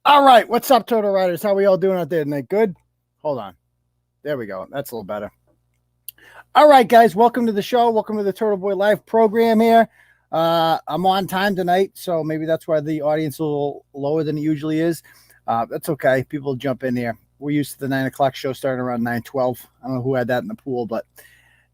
All right, what's up, Turtle Riders? How we all doing out there tonight? Good? Hold on. There we go. That's a little better. All right, guys, welcome to the show. Welcome to the Turtle Boy Live program here. I'm on time tonight, so maybe that's why the audience is a little lower than it usually is. That's okay. People jump in here. We're used to the 9 o'clock show starting around 9:12. I don't know who had that in the pool, but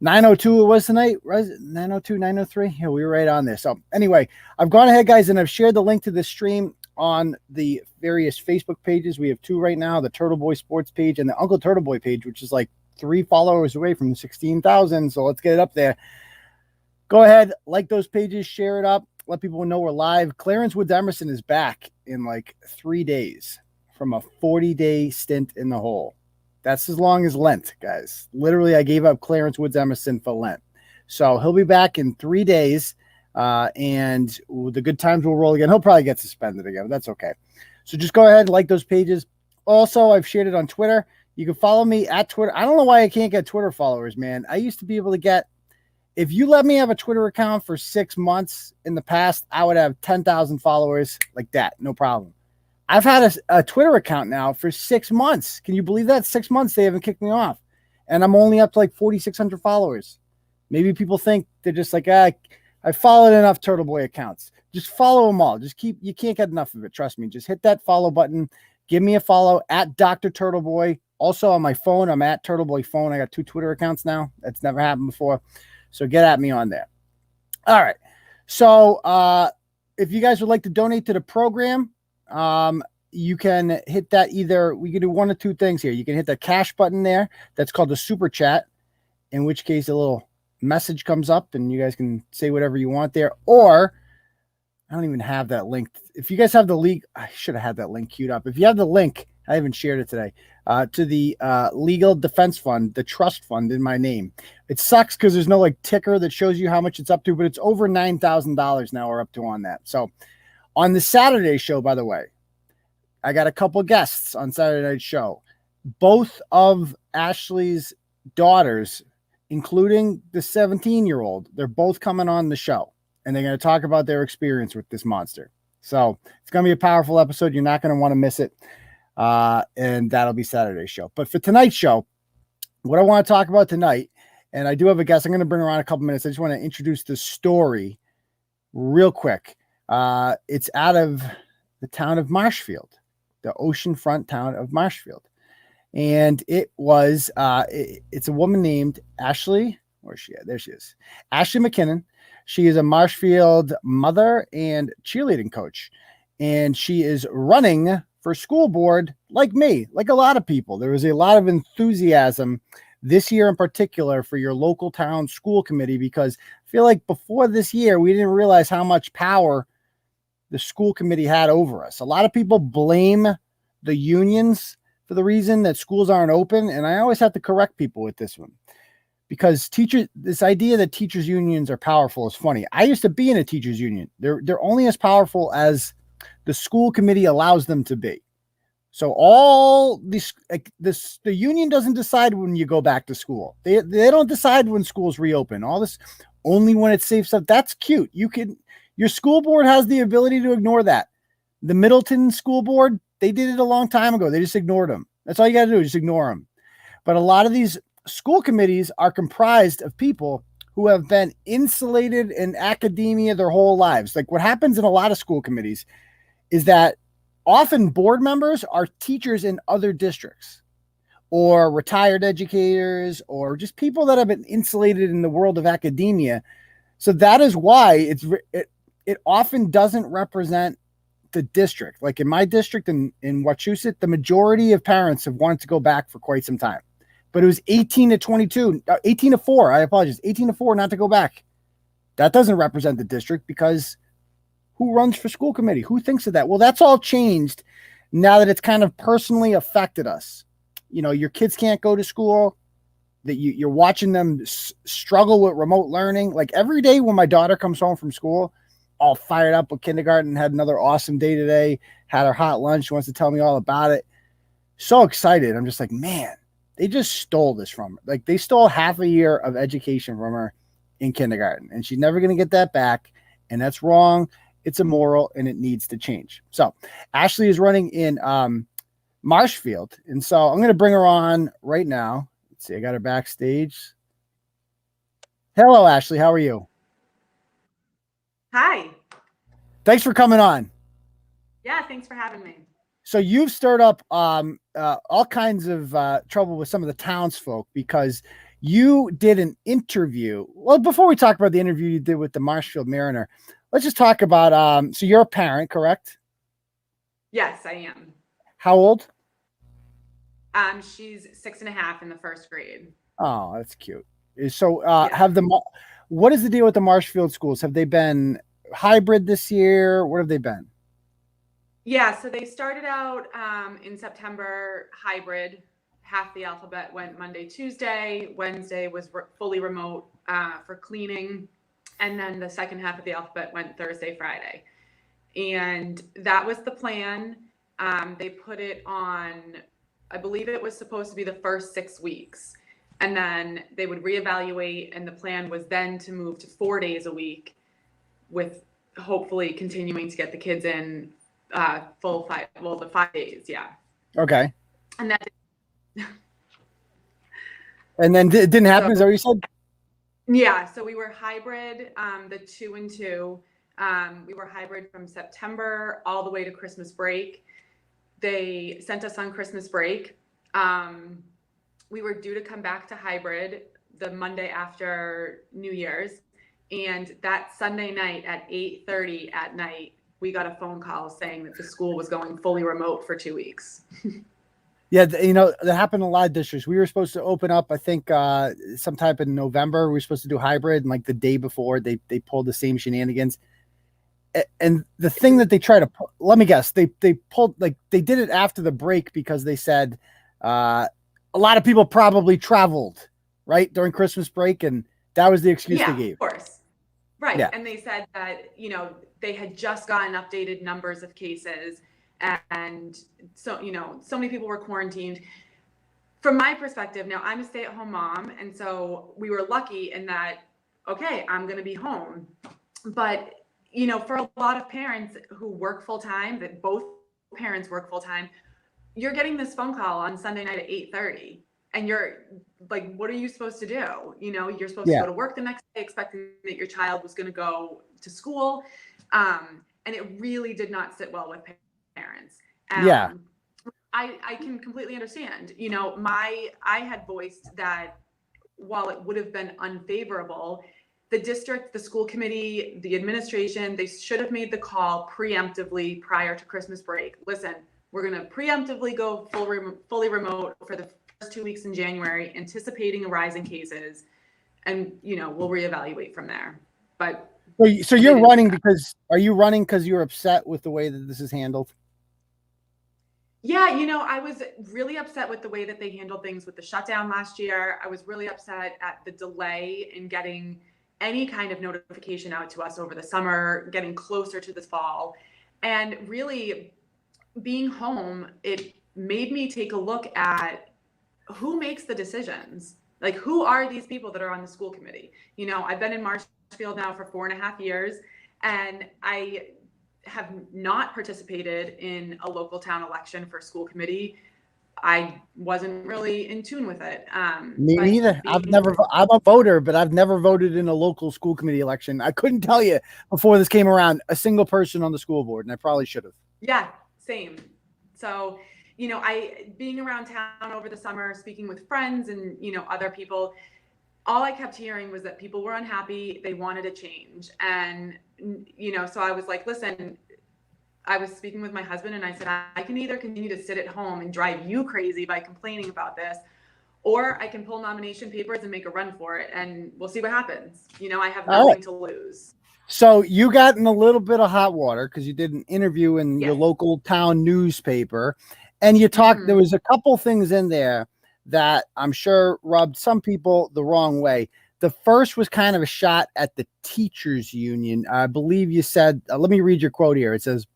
9:02 it was tonight. 9:02, 9:03? Yeah, we were right on there. So anyway, I've gone ahead, guys, and I've shared the link to this stream on the various Facebook pages. We have two right now, the Turtle Boy Sports page and the Uncle Turtle Boy page, which is like 3 followers away from 16,000. So let's get it up there. Go ahead, like those pages, share it up, let people know we're live. Clarence Woods Emerson is back in like 3 days from a 40-day stint in the hole. That's as long as Lent, guys. Literally, I gave up Clarence Woods Emerson for Lent. So he'll be back in 3 days. And the good times will roll again. He'll probably get suspended again, but that's okay. So just go ahead, like those pages. Also, I've shared it on Twitter. You can follow me at Twitter. I don't know why I can't get Twitter followers, man. I used to be able to get, if you let me have a Twitter account for 6 months in the past, I would have 10,000 followers like that. No problem. I've had a Twitter account now for 6 months. Can you believe that? 6 months, they haven't kicked me off. And I'm only up to like 4,600 followers. Maybe people think they're just like, I followed enough Turtle Boy accounts. Just follow them all. You can't get enough of it. Trust me. Just hit that follow button. Give me a follow at Dr. Turtle Boy. Also on my phone, I'm at Turtle Boy Phone. I got 2 Twitter accounts now. That's never happened before. So get at me on there. All right. So if you guys would like to donate to the program, you can hit that either. We can do one of two things here. You can hit the cash button there. That's called the super chat, in which case a little message comes up and you guys can say whatever you want there. Or I don't even have that link. If you guys have the link, I should have had that link queued up. If you have the link, I haven't shared it today, to the legal defense fund, the trust fund in my name. It sucks because there's no like ticker that shows you how much it's up to, but it's over $9,000 now we're up to on that. So on the Saturday show, by the way, I got a couple guests on Saturday night show. Both of Ashleigh's daughters, including the 17-year-old, they're both coming on the show, and they're going to talk about their experience with this monster. So it's going to be a powerful episode. You're not going to want to miss it. And that'll be Saturday's show. But for tonight's show, what I want to talk about tonight, and I do have a guest, I'm going to bring her on a couple minutes. I just want to introduce the story real quick. It's out of the town of Marshfield, the oceanfront town of Marshfield. And it was, it's a woman named Ashleigh. Where's she at? There she is. Ashleigh MacKinnon. She is a Marshfield mother and cheerleading coach. And she is running for school board like me, like a lot of people. There was a lot of enthusiasm this year in particular for your local town school committee, because I feel like before this year, we didn't realize how much power the school committee had over us. A lot of people blame the unions for the reason that schools aren't open. And I always have to correct people with this one, because this idea that teachers unions are powerful is funny. I used to be in a teachers union. They're only as powerful as the school committee allows them to be. So all this, the union doesn't decide when you go back to school. They don't decide when schools reopen. All this only when it's safe stuff. That's cute. Your school board has the ability to ignore that. The Middleton School Board, they did it a long time ago. They just ignored them. That's all you got to do, just ignore them. But a lot of these school committees are comprised of people who have been insulated in academia their whole lives. Like what happens in a lot of school committees is that often board members are teachers in other districts or retired educators or just people that have been insulated in the world of academia. So that is why it often doesn't represent the district. Like in my district in Wachusett, the majority of parents have wanted to go back for quite some time, but it was 18 to 4. I apologize. 18 to 4, not to go back. That doesn't represent the district, because who runs for school committee? Who thinks of that? Well, that's all changed now that it's kind of personally affected us. You know, your kids can't go to school, that you're watching them struggle with remote learning. Like every day when my daughter comes home from school, all fired up with kindergarten, had another awesome day today, had her hot lunch, wants to tell me all about it. So excited. I'm just like, man, they just stole this from her. Like they stole half a year of education from her in kindergarten, and she's never going to get that back. And that's wrong. It's immoral and it needs to change. So Ashleigh is running in Marshfield. And so I'm going to bring her on right now. Let's see. I got her backstage. Hello, Ashleigh. How are you? Hi. Thanks for coming on. Yeah, thanks for having me. So you've stirred up all kinds of trouble with some of the townsfolk because you did an interview. Well, before we talk about the interview you did with the Marshfield Mariner, let's just talk about, so you're a parent, correct? Yes, I am. How old? She's 6.5 in the first grade. Oh, that's cute. So what is the deal with the Marshfield schools? Have they been hybrid this year? What have they been? Yeah, so they started out in September hybrid. Half the alphabet went Monday, Tuesday. Wednesday was fully remote for cleaning. And then the second half of the alphabet went Thursday, Friday. And that was the plan. They put it on, I believe it was supposed to be the first 6 weeks. And then they would reevaluate. And the plan was then to move to 4 days a week with hopefully continuing to get the kids in the 5 days. Yeah. Okay. And that. And then it didn't happen. Is that what you said? Yeah. So we were hybrid, the 2 and 2. We were hybrid from September all the way to Christmas break. They sent us on Christmas break. We were due to come back to hybrid the Monday after New Year's. And that Sunday night at 8:30 at night, we got a phone call saying that the school was going fully remote for 2 weeks. Yeah, that happened in a lot of districts. We were supposed to open up, I think, sometime in November. We were supposed to do hybrid, and like the day before, they pulled the same shenanigans. And the thing that they try to let me guess, they pulled, like, they did it after the break because they said a lot of people probably traveled right during Christmas break, and that was the excuse they gave. Of course. Right. Yeah. And they said that, they had just gotten updated numbers of cases. And so, so many people were quarantined. From my perspective, now I'm a stay-at-home mom. And so we were lucky in that, okay, I'm going to be home. But, for a lot of parents who work full-time, that both parents work full-time, you're getting this phone call on Sunday night at 8:30. And you're like, what are you supposed to do? You're supposed to go to work the next day, expecting that your child was going to go to school. And it really did not sit well with parents. I can completely understand. I had voiced that while it would have been unfavorable, the district, the school committee, the administration, they should have made the call preemptively prior to Christmas break. Listen, we're going to preemptively go fully remote for the first 2 weeks in January, anticipating a rise in cases, and we'll reevaluate from there. But so you're running because you're upset with the way that this is handled? Yeah, I was really upset with the way that they handled things with the shutdown last year. I was really upset at the delay in getting any kind of notification out to us over the summer, getting closer to this fall. And really being home, it made me take a look at who makes the decisions. Like, who are these people that are on the school committee? I've been in Marshfield now for 4.5 years, and I have not participated in a local town election for school committee. I wasn't really in tune with it. Me neither. I'm a voter, but I've never voted in a local school committee election. I couldn't tell you before this came around a single person on the school board, and I probably should have. Yeah, same. So, I being around town over the summer, speaking with friends and, other people, all I kept hearing was that people were unhappy. They wanted a change. And, so I was like, listen, I was speaking with my husband and I said, I can either continue to sit at home and drive you crazy by complaining about this, or I can pull nomination papers and make a run for it, and we'll see what happens. I have nothing to lose. So you got in a little bit of hot water because you did an interview in your local town newspaper, and you talked, there was a couple things in there that I'm sure rubbed some people the wrong way. The first was kind of a shot at the teachers union. I believe you said, let me read your quote here. It says,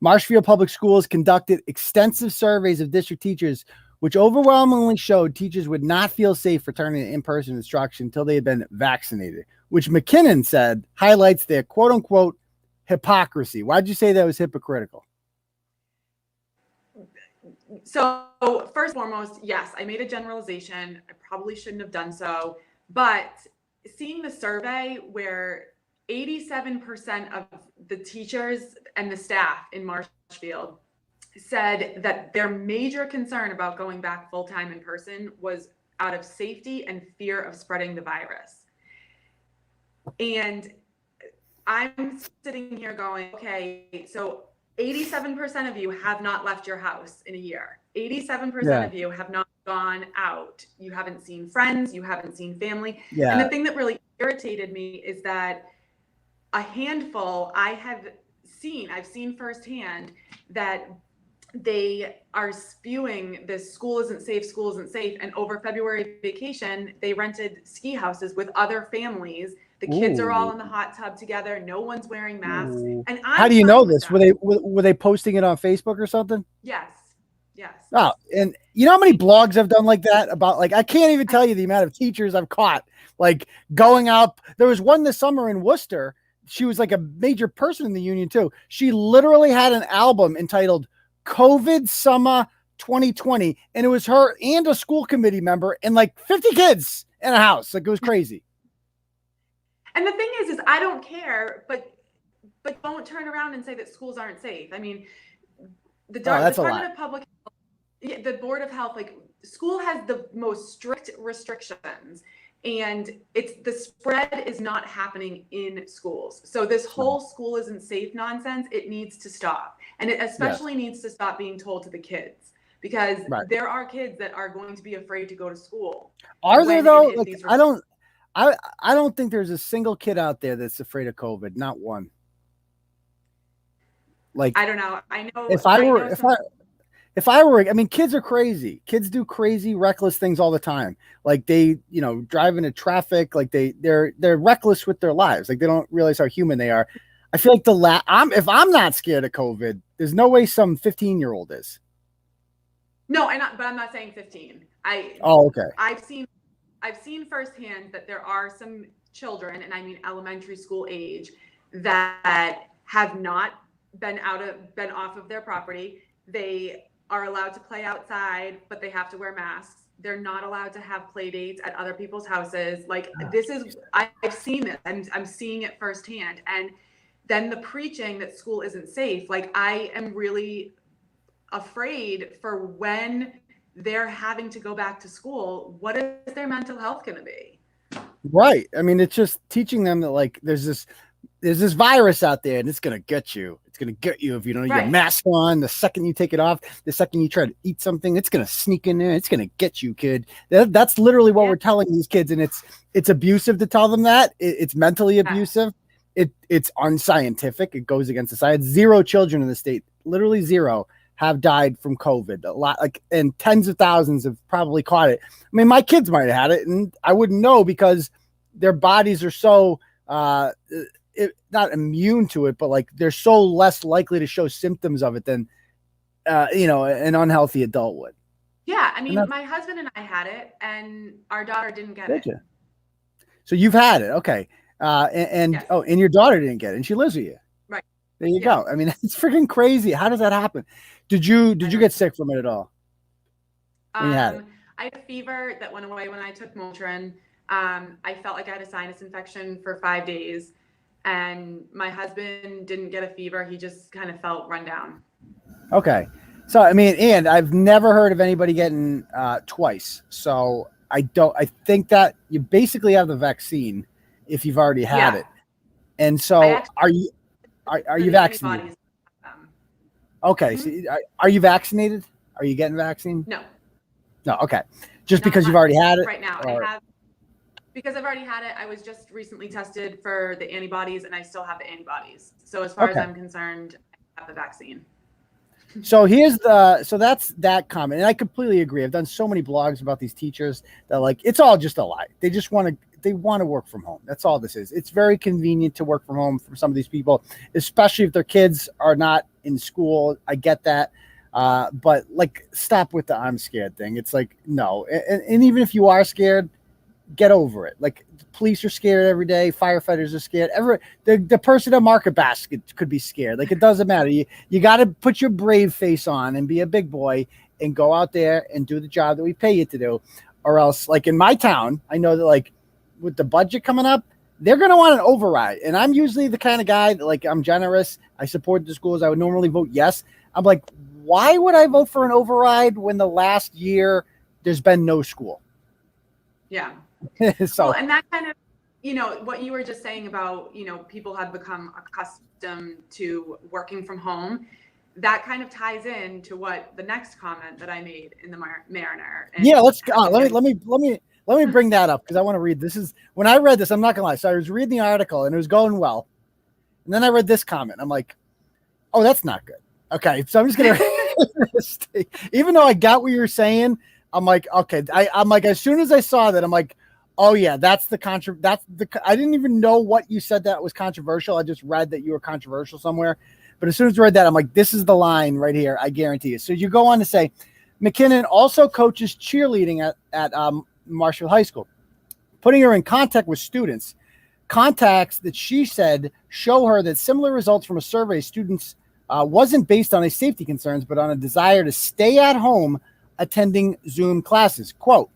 Marshfield Public Schools conducted extensive surveys of district teachers, which overwhelmingly showed teachers would not feel safe returning to in-person instruction until they had been vaccinated. which MacKinnon said highlights their quote unquote hypocrisy. Why'd you say that was hypocritical? So first and foremost, yes, I made a generalization. I probably shouldn't have done so, but seeing the survey where 87% of the teachers and the staff in Marshfield said that their major concern about going back full-time in person was out of safety and fear of spreading the virus. And I'm sitting here going, okay, so 87% of you have not left your house in a year. 87% of you have not gone out. You haven't seen friends, you haven't seen family. Yeah. And the thing that really irritated me is that a handful I've seen firsthand that they are spewing this school isn't safe. And over February vacation, they rented ski houses with other families. The kids are all in the hot tub together. No one's wearing masks. And how do you know this? Were they posting it on Facebook or something? Yes. Oh, and you know how many blogs I've done like that about, like, I can't even tell you the amount of teachers I've caught, like, going out. There was one this summer in Worcester. She was like a major person in the union too. She literally had an album entitled COVID Summer 2020. And it was her and a school committee member and like 50 kids in a house. Like, it was crazy. And the thing is I don't care, but don't turn around and say that schools aren't safe. I mean, the Department of Public Health, the Board of Health, like, school has the most strict restrictions, and the spread is not happening in schools. So this whole school isn't safe nonsense, it needs to stop. And it especially needs to stop being told to the kids, because there are kids that are going to be afraid to go to school. Are there though? Like, I don't think there's a single kid out there that's afraid of COVID. Not one. Like, I don't know. I know if I were, I mean, kids are crazy. Kids do crazy, reckless things all the time. Like, they, drive into traffic. Like, they're reckless with their lives. Like, they don't realize how human they are. I feel like if I'm not scared of COVID, there's no way some 15-year-old is. No, but I'm not saying 15. Okay. I've seen firsthand that there are some children, and I mean elementary school age, that have not been off of their property. They are allowed to play outside, but they have to wear masks. They're not allowed to have play dates at other people's houses. Like, I've seen this. I'm seeing it firsthand. And then the preaching that school isn't safe. Like, I am really afraid for when they're having to go back to school. What is their mental health going to be? Right. I mean, it's just teaching them that, like, there's this virus out there and it's going to get you. It's going to get you if you don't have your mask on. The second you take it off, the second you try to eat something, it's going to sneak in there. It's going to get you, kid. That's literally what we're telling these kids. And it's abusive to tell them that. It's mentally abusive. It's unscientific. It goes against the science. 0 children in the state, literally 0, have died from COVID. A lot, and tens of thousands have probably caught it. I mean, my kids might have had it, and I wouldn't know because their bodies are so not immune to it, but like they're so less likely to show symptoms of it than an unhealthy adult would. Yeah, I mean, my husband and I had it, and our daughter didn't get it. You? So you've had it, okay? And your daughter didn't get it, and she lives with you. Right. There you go. I mean, it's freaking crazy. How does that happen? Did you get sick from it at all? When you had it? I had a fever that went away when I took Motrin. I felt like I had a sinus infection for 5 days, and my husband didn't get a fever. He just kind of felt run down. Okay. So, I mean, and I've never heard of anybody getting twice. So I think that you basically have the vaccine if you've already had it. And so are you vaccinated? Okay. Mm-hmm. So are you vaccinated? Are you getting vaccine? No. No. Okay. Just because you've already had it? Right now. Because I've already had it. I was just recently tested for the antibodies, and I still have the antibodies. So as far as I'm concerned, I have the vaccine. So that's that comment. And I completely agree. I've done so many blogs about these teachers that, like, it's all just a lie. They just want to work from home. That's all this is. It's very convenient to work from home for some of these people, especially if their kids are not in school. I get that. But, like, stop with the I'm scared thing. It's like, no. And even if you are scared, get over it. Like, police are scared every day. Firefighters are scared. The person at Market Basket could be scared. Like, it doesn't matter. You got to put your brave face on and be a big boy and go out there and do the job that we pay you to do. Or else, like in my town, I know that like with the budget coming up, they're going to want an override. And I'm usually the kind of guy that, like, I'm generous. I support the schools. I would normally vote yes. I'm like, why would I vote for an override when the last year there's been no school? Yeah. So, well, and that kind of, what you were just saying about, people have become accustomed to working from home. That kind of ties in to what the next comment that I made in the Mariner. And yeah, let's go. Let me bring that up because I want to read. This is when I read this. I'm not gonna lie. So I was reading the article and it was going well, and then I read this comment. I'm like, oh, that's not good. Okay, so I'm just gonna. Even though I got what you were saying, I'm like, okay. I'm like, as soon as I saw that, I'm like, oh yeah, that's the I didn't even know what you said that was controversial. I just read that you were controversial somewhere. But as soon as I read that, I'm like, this is the line right here. I guarantee you. So you go on to say, McKinnon also coaches cheerleading at Marshfield High School, putting her in contact with students. Contacts that she said show her that similar results from a survey students wasn't based on a safety concerns, but on a desire to stay at home attending Zoom classes. Quote,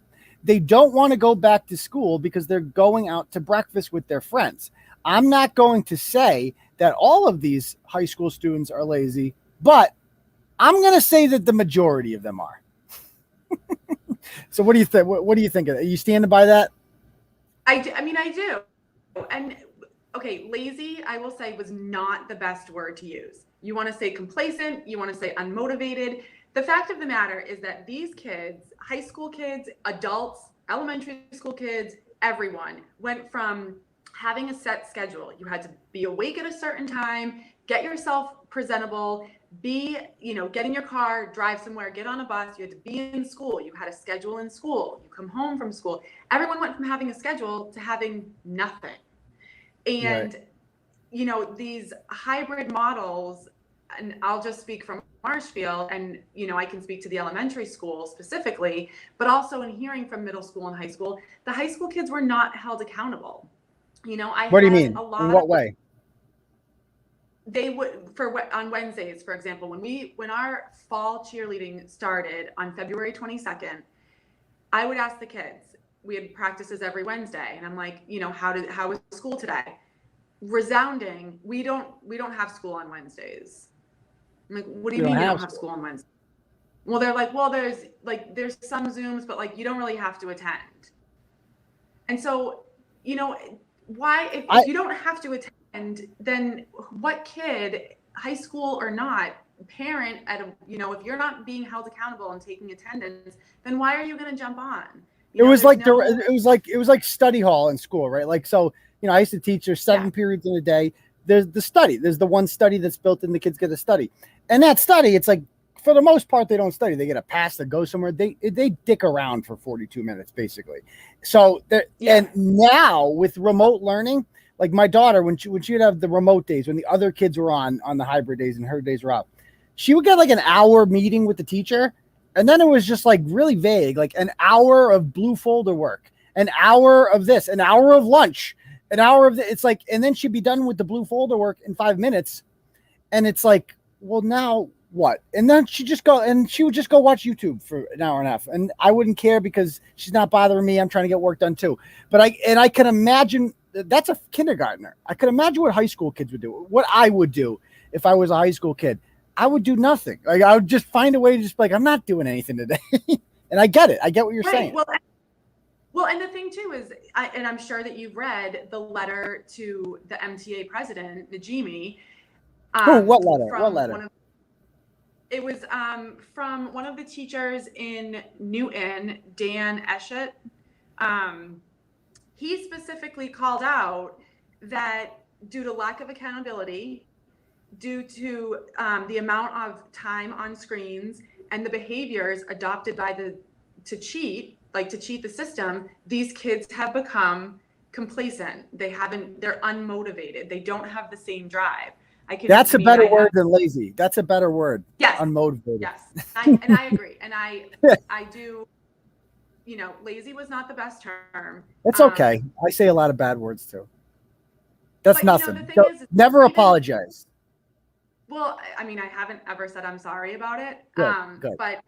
they don't want to go back to school because they're going out to breakfast with their friends. I'm not going to say that all of these high school students are lazy, but I'm going to say that the majority of them are. So what do you think? What do you think of that? Are you standing by that? I do. And okay, lazy, I will say, was not the best word to use. You want to say complacent, you want to say unmotivated. The fact of the matter is that these kids, high school kids, adults, elementary school kids, everyone went from having a set schedule. You had to be awake at a certain time, get yourself presentable, get in your car, drive somewhere, get on a bus. You had to be in school. You had a schedule in school. You come home from school. Everyone went from having a schedule to having nothing. And, right. These hybrid models, and I'll just speak from Marshfield, and, I can speak to the elementary school specifically, but also in hearing from middle school and high school, the high school kids were not held accountable. What do you mean? In what way? They would, on Wednesdays, for example, when our fall cheerleading started on February 22nd, I would ask the kids, we had practices every Wednesday. And I'm like, how was school today? Resounding, we don't have school on Wednesdays. I'm like, what do you mean you don't have school on Wednesday? Well, they're like, well, there's some Zooms, but you don't really have to attend. And so, why, if you don't have to attend, then what kid, high school or not, parent if you're not being held accountable and taking attendance, then why are you going to jump on? It was like study hall in school, right? Like, so, I used to teach, there's 7 periods in a day. There's the study. There's the one study that's built in, the kids get a study. And that study, it's like, for the most part, they don't study. They get a pass to go somewhere. They dick around for 42 minutes, basically. So, and now with remote learning, like my daughter, when she would have the remote days, when the other kids were on the hybrid days and her days were out, she would get like an hour meeting with the teacher. And then it was just like really vague, like an hour of blue folder work, an hour of this, an hour of lunch, an hour of it's like, and then she'd be done with the blue folder work in 5 minutes. And it's like, well, now what? And then she would just go watch YouTube for an hour and a half. And I wouldn't care because she's not bothering me. I'm trying to get work done too. But I can imagine that's a kindergartner. I could imagine what high school kids would do, what I would do if I was a high school kid. I would do nothing. Like, I would just find a way to just be like, I'm not doing anything today. And I get it. I get what you're saying. Well, and the thing too is, and I'm sure that you've read the letter to the MTA president, Najimi. What letter? What letter? It was from one of the teachers in Newton, Dan Eschett. He specifically called out that due to lack of accountability, due to the amount of time on screens and the behaviors adopted to cheat the system, these kids have become complacent. They're unmotivated. They don't have the same drive. That's a better word than lazy. That's a better word. Yes. Unmotivated. Yes. And I agree. And I do. lazy was not the best term. It's okay. I say a lot of bad words too. That's but, nothing. the thing is, never apologize. Well, I mean, I haven't ever said I'm sorry about it. Good. But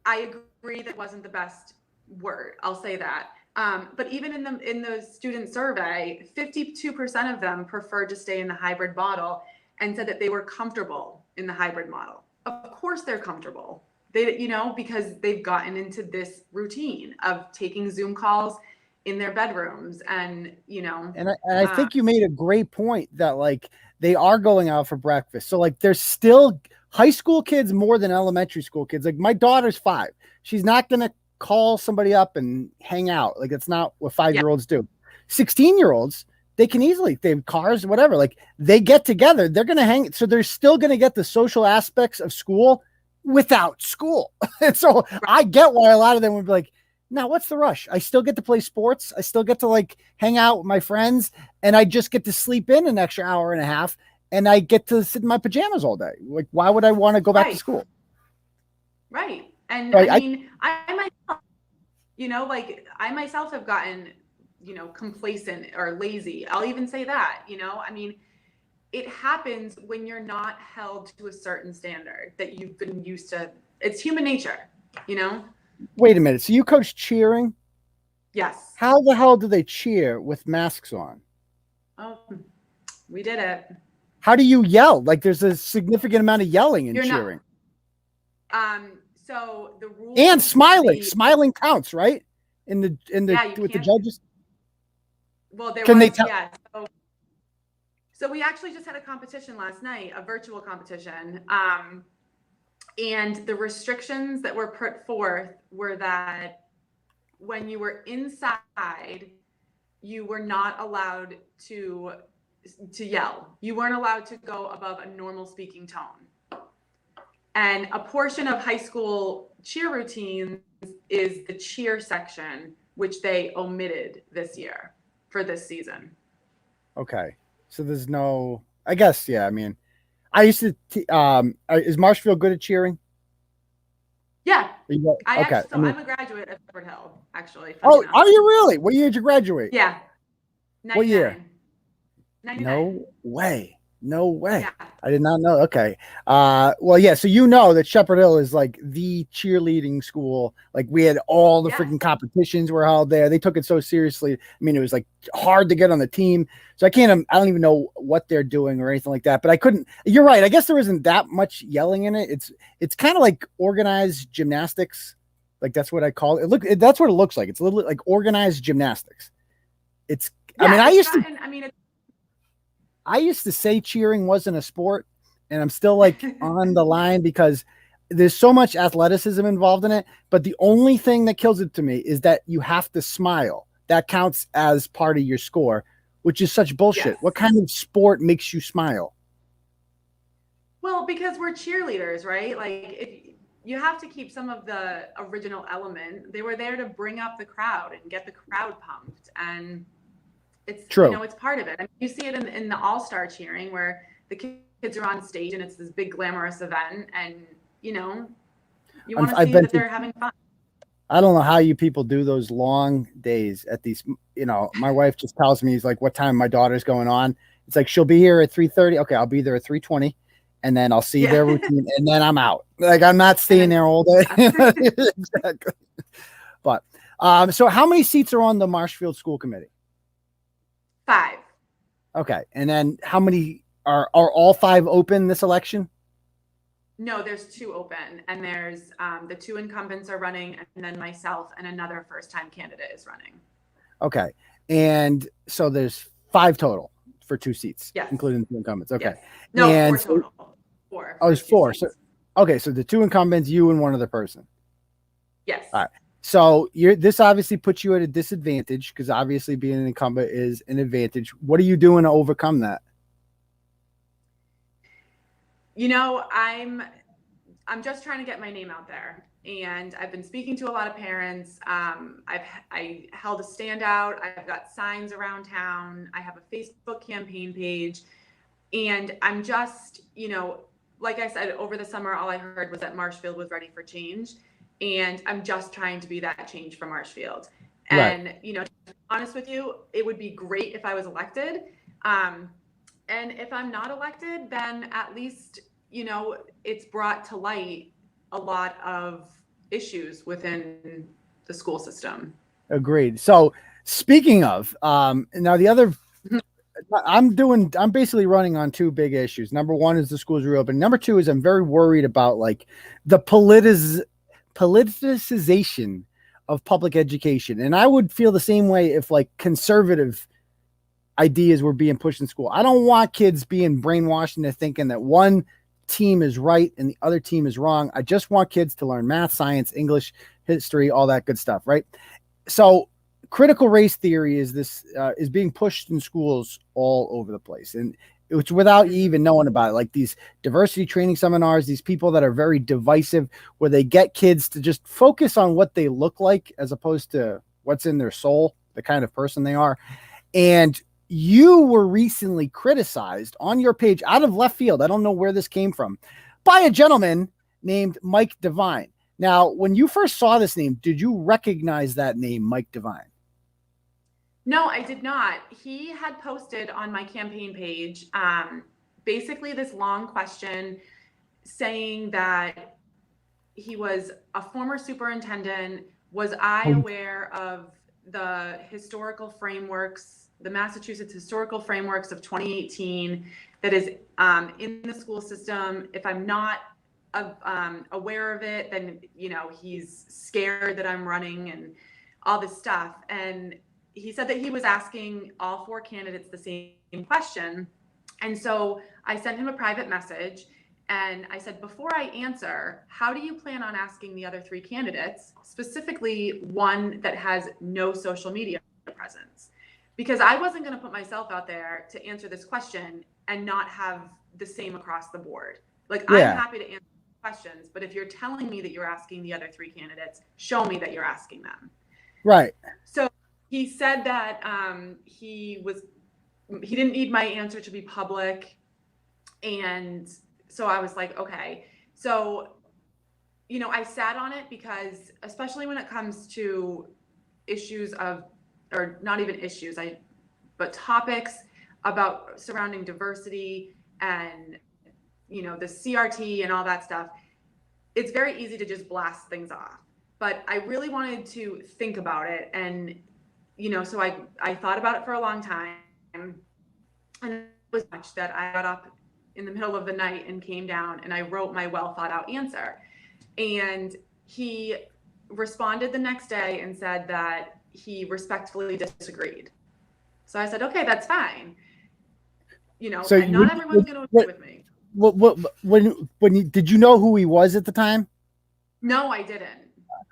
I agree that wasn't the best word. I'll say that. But even in the student survey, 52% of them preferred to stay in the hybrid model and said that they were comfortable in the hybrid model. Of course they're comfortable. They, because they've gotten into this routine of taking Zoom calls in their bedrooms and, And I think you made a great point that like they are going out for breakfast. So like there's still high school kids more than elementary school kids. Like my daughter's 5. She's not going to call somebody up and hang out. Like it's not what 5-year-olds do. 16-year-olds, they can easily, they have cars, whatever. Like they get together, they're going to hang. So they're still going to get the social aspects of school without school. And so I get why a lot of them would be like, now what's the rush? I still get to play sports. I still get to like hang out with my friends, and I just get to sleep in an extra hour and a half, and I get to sit in my pajamas all day. Like, why would I want to go back to school? Right. And I mean, I myself, I myself have gotten, complacent or lazy. I'll even say that, I mean, it happens when you're not held to a certain standard that you've been used to. It's human nature, Wait a minute. So you coach cheering? Yes. How the hell do they cheer with masks on? Oh, we did it. How do you yell? Like there's a significant amount of yelling in cheering. So the rule and smiling counts, right? In the with the judges. Well, there can was, they tell? Yeah. So we actually just had a competition last night, a virtual competition. And the restrictions that were put forth were that when you were inside, you were not allowed to yell. You weren't allowed to go above a normal speaking tone. And a portion of high school cheer routines is the cheer section, which they omitted this year for this season. Okay. So there's no, I guess, yeah, I mean, I used to, is Marshfield good at cheering? Yeah. Okay. I'm a graduate of Shepherd Hill, actually. Oh, are you really? What year did you graduate? Yeah. 99. What year? 99. No way. No way. Yeah. I did not know. Okay. Well, yeah. So you know that Shepherd Hill is like the cheerleading school. Like we had all the freaking competitions were held there. They took it so seriously. I mean, it was like hard to get on the team. So I don't even know what they're doing or anything like that. But I couldn't. You're right. I guess there isn't that much yelling in it. It's kind of like organized gymnastics. Like that's what I call it. That's what it looks like. It's a little like organized gymnastics. It's. Yeah, I mean, I used to say cheering wasn't a sport, and I'm still like on the line because there's so much athleticism involved in it. But the only thing that kills it to me is that you have to smile. That counts as part of your score, which is such bullshit. Yes. What kind of sport makes you smile? Well, because we're cheerleaders, right? Like you have to keep some of the original element. They were there to bring up the crowd and get the crowd pumped, and it's true. It's part of it. I mean, you see it in the all-star cheering where the kids are on stage and it's this big glamorous event, and you want to see that they're having fun. I don't know how you people do those long days at these. My wife just tells me, he's like, what time my daughter's going on. It's like she'll be here at 3:30. Okay, I'll be there at 3:20, and then I'll see their routine, and then I'm out. Like I'm not staying there all day. Exactly. But so how many seats are on the Marshfield School Committee? 5. Okay. And then how many are all 5 open this election? No, there's 2 open, and there's the 2 incumbents are running, and then myself and another first-time candidate is running. Okay. And so there's 5 total for 2 seats, including the 2 incumbents. Okay. Yes. No, and 4 total. 4. Oh, it's 4. So, okay. So the 2 incumbents, you and one other person. Yes. All right. So this obviously puts you at a disadvantage because obviously being an incumbent is an advantage. What are you doing to overcome that? I'm just trying to get my name out there, and I've been speaking to a lot of parents. I held a standout. I've got signs around town. I have a Facebook campaign page, and I'm just, like I said, over the summer, all I heard was that Marshfield was ready for change. and I'm just trying to be that change for Marshfield. Right. And, you know, to be honest with you, it would be great if I was elected. And if I'm not elected, then at least, you know, it's brought to light a lot of issues within the school system. Agreed. So speaking of, now the other, I'm basically running on two big issues. Number one is the schools reopen. Number two is I'm very worried about like the politicization of public education. And I would feel the same way if like conservative ideas were being pushed in school. I don't want kids being brainwashed into thinking that one team is right and the other team is wrong. I just want kids to learn math, science, English, history, all that good stuff, right? So critical race theory is being pushed in schools all over the place, and it's without you even knowing about it. Like these diversity training seminars, these people that are very divisive, where they get kids to just focus on what they look like as opposed to what's in their soul, the kind of person they are. And you were recently criticized on your page out of left field. I don't know where this came from, by a gentleman named Mike Devine. Now, when you first saw this name, did you recognize that name, Mike Devine? No, I did not. He had posted on my campaign page basically this long question saying that he was a former superintendent. Was I aware of the historical frameworks, the Massachusetts historical frameworks of 2018 that is in the school system? If I'm not aware of it, then, you know, he's scared that I'm running and all this stuff. And he said that he was asking all four candidates the same question. And so I sent him a private message and I said, before I answer, how do you plan on asking the other three candidates, specifically one that has no social media presence? Because I wasn't going to put myself out there to answer this question and not have the same across the board. Like, yeah. I'm happy to answer questions, but if you're telling me that you're asking the other three candidates, show me that you're asking them. Right. So he said that he didn't need my answer to be public. And so I was like, okay. So, you know, I sat on it because, especially when it comes to issues of, or not even issues, but topics about surrounding diversity and, you know, the CRT and all that stuff, it's very easy to just blast things off. But I really wanted to think about it. And, you know, so I thought about it for a long time. And it was much that I got up in the middle of the night and came down and I wrote my well thought out answer. And he responded the next day and said that he respectfully disagreed. So I said, okay, that's fine. You know, so not everyone's going to agree with me. Did you know who he was at the time? No, I didn't.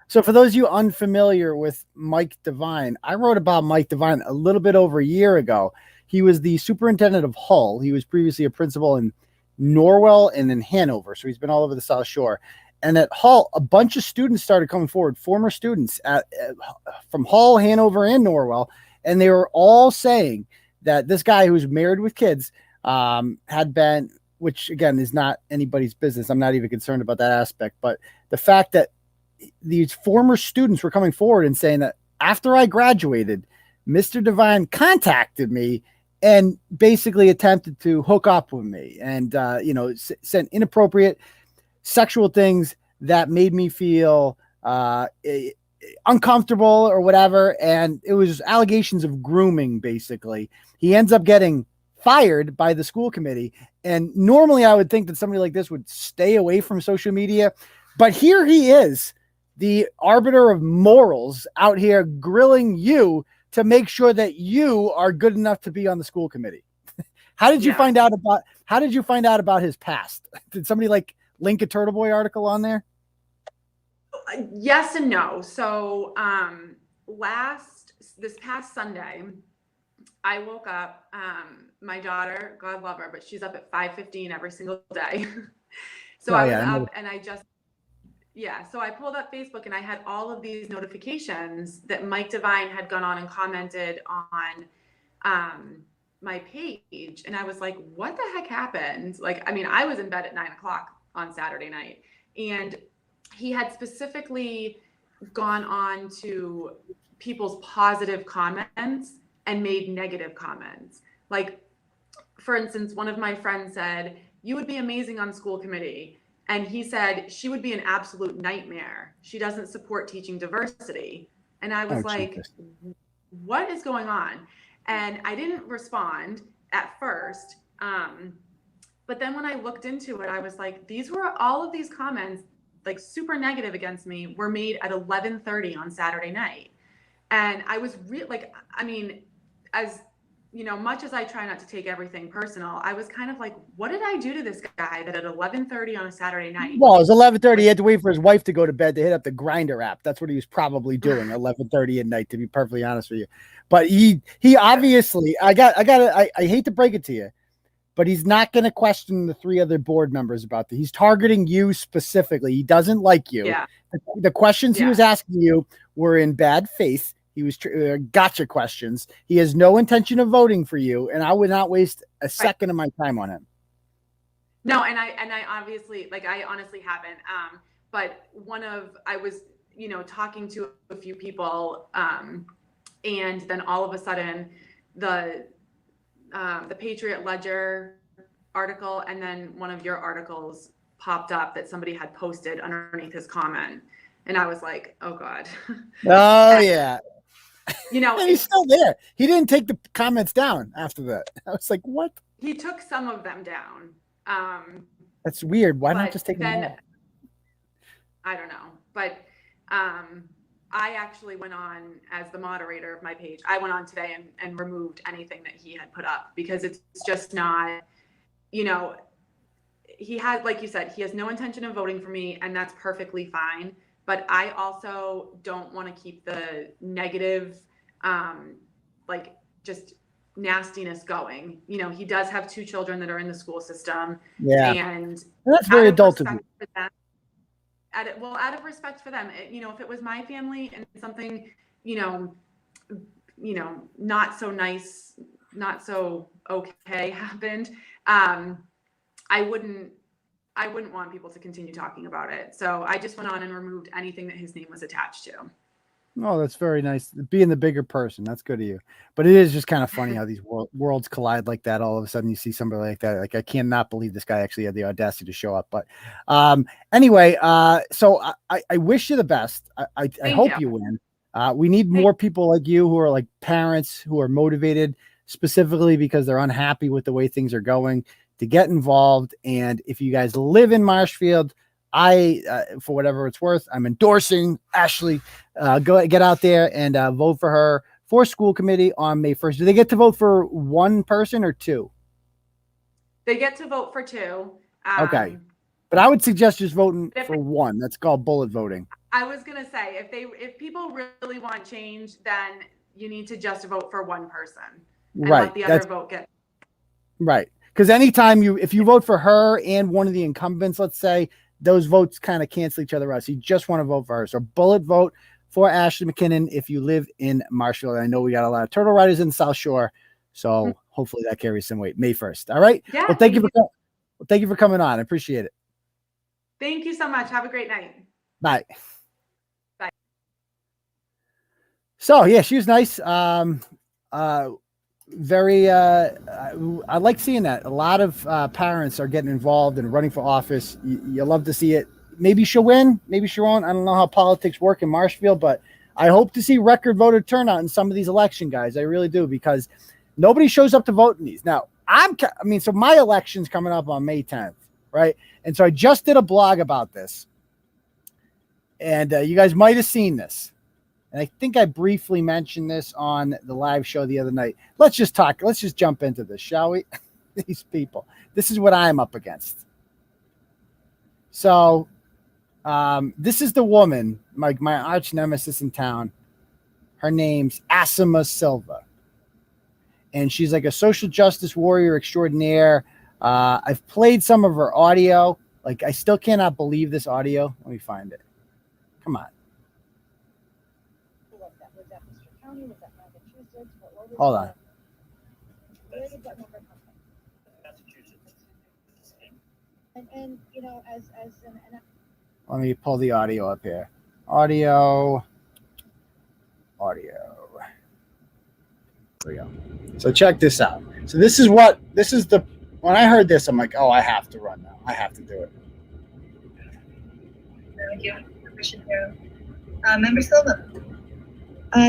So for those of you unfamiliar with Mike Devine, I wrote about Mike Devine a little bit over a year ago. He was the superintendent of Hull. He was previously a principal in Norwell and in Hanover. So he's been all over the South Shore. And at Hull, a bunch of students started coming forward, former students from Hull, Hanover, and Norwell. And they were all saying that this guy who's married with kids had been, which again is not anybody's business. I'm not even concerned about that aspect. But the fact that these former students were coming forward and saying that after I graduated, Mr. Devine contacted me and basically attempted to hook up with me and, you know, sent inappropriate sexual things that made me feel uncomfortable or whatever. And it was allegations of grooming, basically. He ends up getting fired by the school committee. And normally I would think that somebody like this would stay away from social media. But here he is, the arbiter of morals, out here grilling you to make sure that you are good enough to be on the school committee. How did you find out about his past? Did somebody like link a Turtleboy article on there? Yes and no. So this past Sunday, I woke up, my daughter, God love her, but she's up at 5:15 every single day. So I was up and so I pulled up Facebook and I had all of these notifications that Mike Devine had gone on and commented on my page. And I was like, what the heck happened? Like, I mean, I was in bed at 9 o'clock on Saturday night. And he had specifically gone on to people's positive comments and made negative comments. Like, for instance, one of my friends said, "You would be amazing on school committee." And he said, "She would be an absolute nightmare. She doesn't support teaching diversity." And I was like, Jesus. what is going on? And I didn't respond at first. But then when I looked into it, I was like, all of these comments, like super negative against me, were made at 11:30 on Saturday night. And I was like, I mean, as you know, much as I try not to take everything personal, I was kind of like, what did I do to this guy that at 11:30 on a Saturday night? Well, it was 11:30. He had to wait for his wife to go to bed to hit up the Grinder app. That's what he was probably doing 11:30 at night, to be perfectly honest with you. But he obviously, I hate to break it to you, but he's not going to question the 3 other board members about that. He's targeting you specifically. He doesn't like you. Yeah. The questions he was asking you were in bad faith. He was gotcha questions. He has no intention of voting for you, and I would not waste a second of my time on him. No, and I obviously, like, I honestly haven't. But I was, you know, talking to a few people, and then all of a sudden, the Patriot Ledger article, and then one of your articles popped up that somebody had posted underneath his comment, and I was like, oh God. Oh yeah. You know, and he's still there. He didn't take the comments down after that. I was like, what? He took some of them down. That's weird. Why not just take them down? I don't know. But I actually went on as the moderator of my page. I went on today and removed anything that he had put up, because it's just not, you know, he had, like you said, he has no intention of voting for me, and that's perfectly fine. But I also don't want to keep the negative, like, just nastiness going. You know, he does have 2 children that are in the school system. Yeah. And that's very adult of you. Out of respect for them, you know, if it was my family and something, you know, not so nice, not so okay happened, I wouldn't want people to continue talking about it. So I just went on and removed anything that his name was attached to. Oh, that's very nice. Being the bigger person, that's good of you. But it is just kind of funny how these worlds collide like that. All of a sudden, you see somebody like that. Like, I cannot believe this guy actually had the audacity to show up. But anyway, so I wish you the best. I hope you win. We need more people like you who are like parents who are motivated specifically because they're unhappy with the way things are going, to get involved. And if you guys live in Marshfield, for whatever it's worth, I'm endorsing Ashleigh. Go get out there and vote for her for school committee on May 1st. Do they get to vote for one person or 2? They get to vote for 2. Okay. But I would suggest just voting for 1. That's called bullet voting. I was going to say, if people really want change, then you need to just vote for 1 person. And let the other vote get. Right. Because anytime if you vote for her and one of the incumbents, let's say, those votes kind of cancel each other out. So you just want to vote for her. So bullet vote for Ashleigh MacKinnon if you live in Marshfield. I know we got a lot of turtle riders in the South Shore, so hopefully that carries some weight. May 1st. All right. Yeah. Well, thank you for coming on. I appreciate it. Thank you so much. Have a great night. Bye. Bye. So yeah, she was nice. Very I like seeing that a lot of parents are getting involved and running for office. You love to see it. Maybe she'll win, maybe she won't. I don't know how politics work in Marshfield, but I hope to see record voter turnout in some of these election guys. I really do, because nobody shows up to vote in these. Now so my election's coming up on May 10th, right? And so I just did a blog about this, and you guys might have seen this. And I think I briefly mentioned this on the live show the other night. Let's just jump into this, shall we? These people. This is what I'm up against. So this is the woman, my arch nemesis in town. Her name's Asima Silva. And she's like a social justice warrior extraordinaire. I've played some of her audio. Like, I still cannot believe this audio. Let me find it. Come on. Hold on. And you know, as an Let me pull the audio up here. Audio. There we go. So check this out. So when I heard this, I'm like, oh, I have to run now. I have to do it. Thank you. Permission here. Member Silva.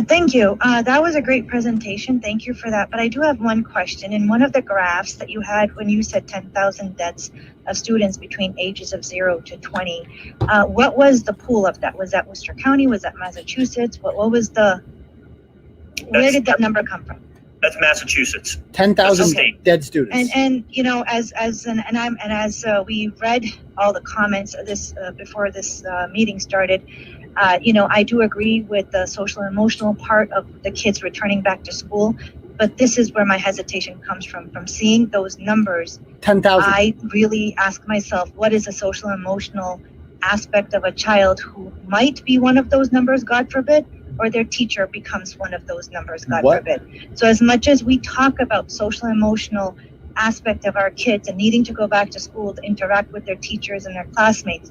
Thank you. That was a great presentation. Thank you for that. But I do have one question. In one of the graphs that you had when you said 10,000 deaths of students between ages of 0 to 20, what was the pool of that? Was that Worcester County? Was that Massachusetts? What was where did that number come from? That's Massachusetts. 10,000 dead students. And you know, as we read all the comments of this before this meeting started, you know, I do agree with the social and emotional part of the kids returning back to school, but this is where my hesitation comes from seeing those numbers. 10,000. I really ask myself, what is a social and emotional aspect of a child who might be one of those numbers, God forbid, or their teacher becomes one of those numbers, God forbid. So as much as we talk about social and emotional aspect of our kids and needing to go back to school to interact with their teachers and their classmates,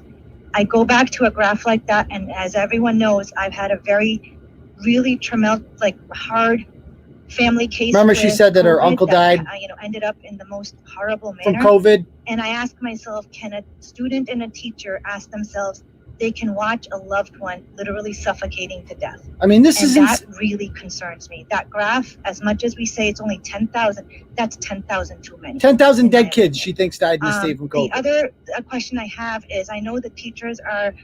I go back to a graph like that, and as everyone knows, I've had a really hard family case. Remember, she said that her uncle died. You know, ended up in the most horrible from manner. COVID. And I ask myself, can a student and a teacher ask themselves, they can watch a loved one literally suffocating to death? I mean, that really concerns me. That graph, as much as we say it's only 10,000, that's 10,000 too many. 10,000 dead kids, she thinks, died in the state from COVID. The other question I have is, I know the teachers are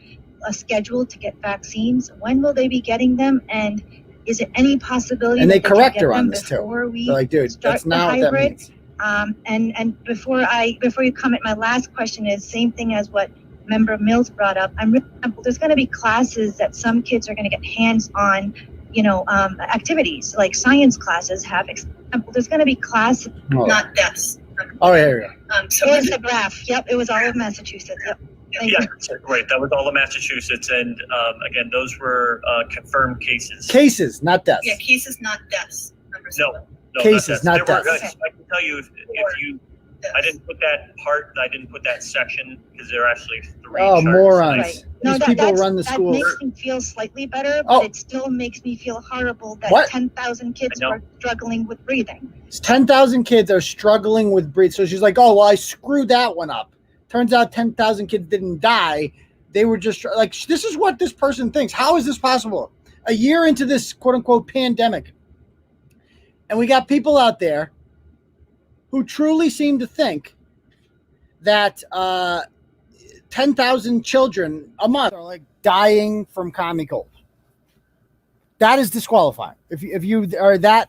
scheduled to get vaccines. When will they be getting them? And is it any possibility and that they correct can get her on them this before too? We They're like, dude, start that's not the what that hybrid? means. And before you comment, my last question is same thing as what Member Mills brought up. There's going to be classes that some kids are going to get hands-on, you know, activities like science classes have. There's going to be classes, Not deaths. Oh, here we go. So it's a graph. Yep, it was all of Massachusetts. Yep. Thank you. Right. That was all of Massachusetts, and again, those were confirmed cases. Cases, not deaths. Yeah, cases, not deaths. Member Silva. No, cases, not deaths. I can tell you if you. I didn't put that section because there are actually 3 Oh, charts. morons. Right. No, These people run the that schools. makes me feel slightly better, but it still makes me feel horrible that 10,000 kids are struggling with breathing. 10,000 kids are struggling with breathing. So she's like, oh, well, I screwed that one up. Turns out 10,000 kids didn't die. They were just like, this is what this person thinks. How is this possible? A year into this quote unquote pandemic. And we got people out there who truly seem to think that 10,000 children a month are like dying from common cold. That is disqualifying. If you are that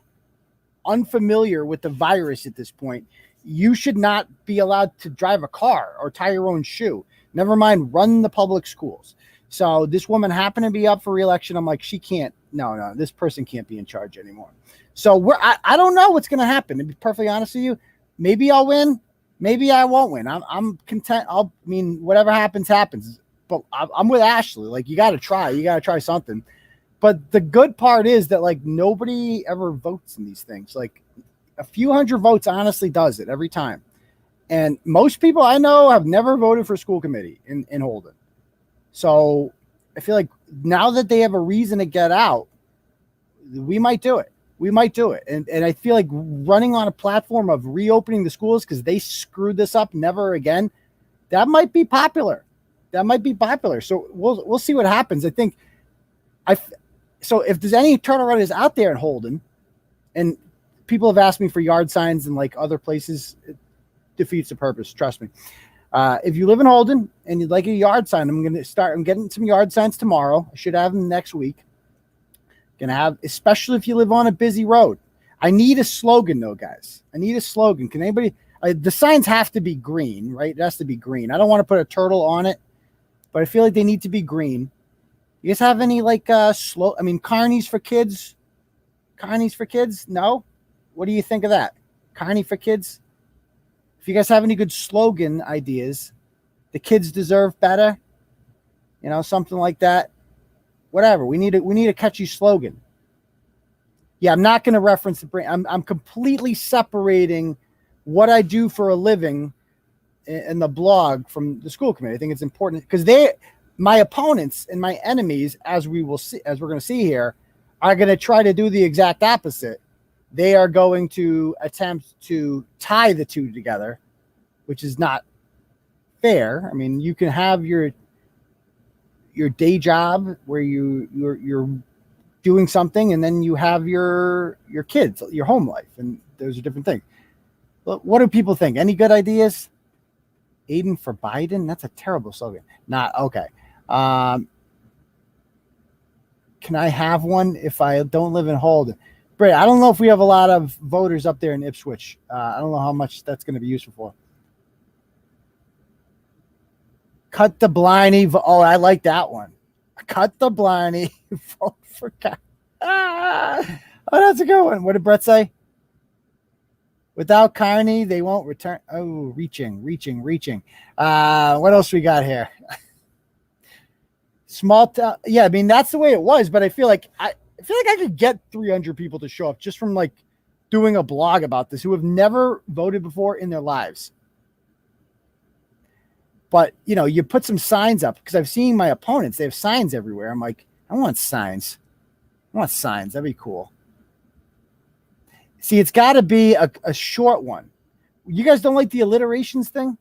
unfamiliar with the virus at this point, you should not be allowed to drive a car or tie your own shoe. Never mind run the public schools. So this woman happened to be up for re-election. I'm like, she can't. No, this person can't be in charge anymore. So I don't know what's going to happen. To be perfectly honest with you, maybe I'll win. Maybe I won't win. I'm content. Whatever happens. But I'm with Ashleigh. Like, you got to try. You got to try something. But the good part is that, like, nobody ever votes in these things. Like, a few hundred votes honestly does it every time. And most people I know have never voted for school committee in Holden. So I feel like now that they have a reason to get out, we might do it. And I feel like running on a platform of reopening the schools because they screwed this up never again, that might be popular. So we'll see what happens. I think so if there's any turtle riders out there in Holden, and people have asked me for yard signs and like other places, it defeats the purpose. Trust me. If you live in Holden and you'd like a yard sign, I'm getting some yard signs tomorrow. I should have them next week. Gonna have, especially if you live on a busy road. I need a slogan though, guys. Can anybody, the signs have to be green, right? It has to be green. I don't want to put a turtle on it, but I feel like they need to be green. You guys have any like carnies for kids? Carnies for kids? No? What do you think of that? Carney for kids? If you guys have any good slogan ideas, the kids deserve better, something like that. Whatever. We need a catchy slogan. Yeah, I'm not going to reference the brand. I'm completely separating what I do for a living in the blog from the school committee. I think it's important because my opponents and my enemies, as we're going to see here, are going to try to do the exact opposite. They are going to attempt to tie the two together, which is not fair. I mean, you can have your day job where you're doing something, and then you have your kids, your home life, and those are different things. But what do people think? Any good ideas? Aiden for Biden? That's a terrible slogan. Not okay. Can I have one if I don't live in Holden? Bray, I don't know if we have a lot of voters up there in Ipswich. I don't know how much that's going to be useful for. Cut the blindy. Oh, I like that one. Cut the blindy. Vote for God. Oh, that's a good one. What did Brett say? Without Carney, they won't return. Oh, reaching. What else we got here? Small town. Yeah, I mean, that's the way it was, but I feel like I could get 300 people to show up just from like doing a blog about this who have never voted before in their lives. But, you know, you put some signs up because I've seen my opponents. They have signs everywhere. I'm like, I want signs. That'd be cool. See, it's got to be a short one. You guys don't like the alliterations thing?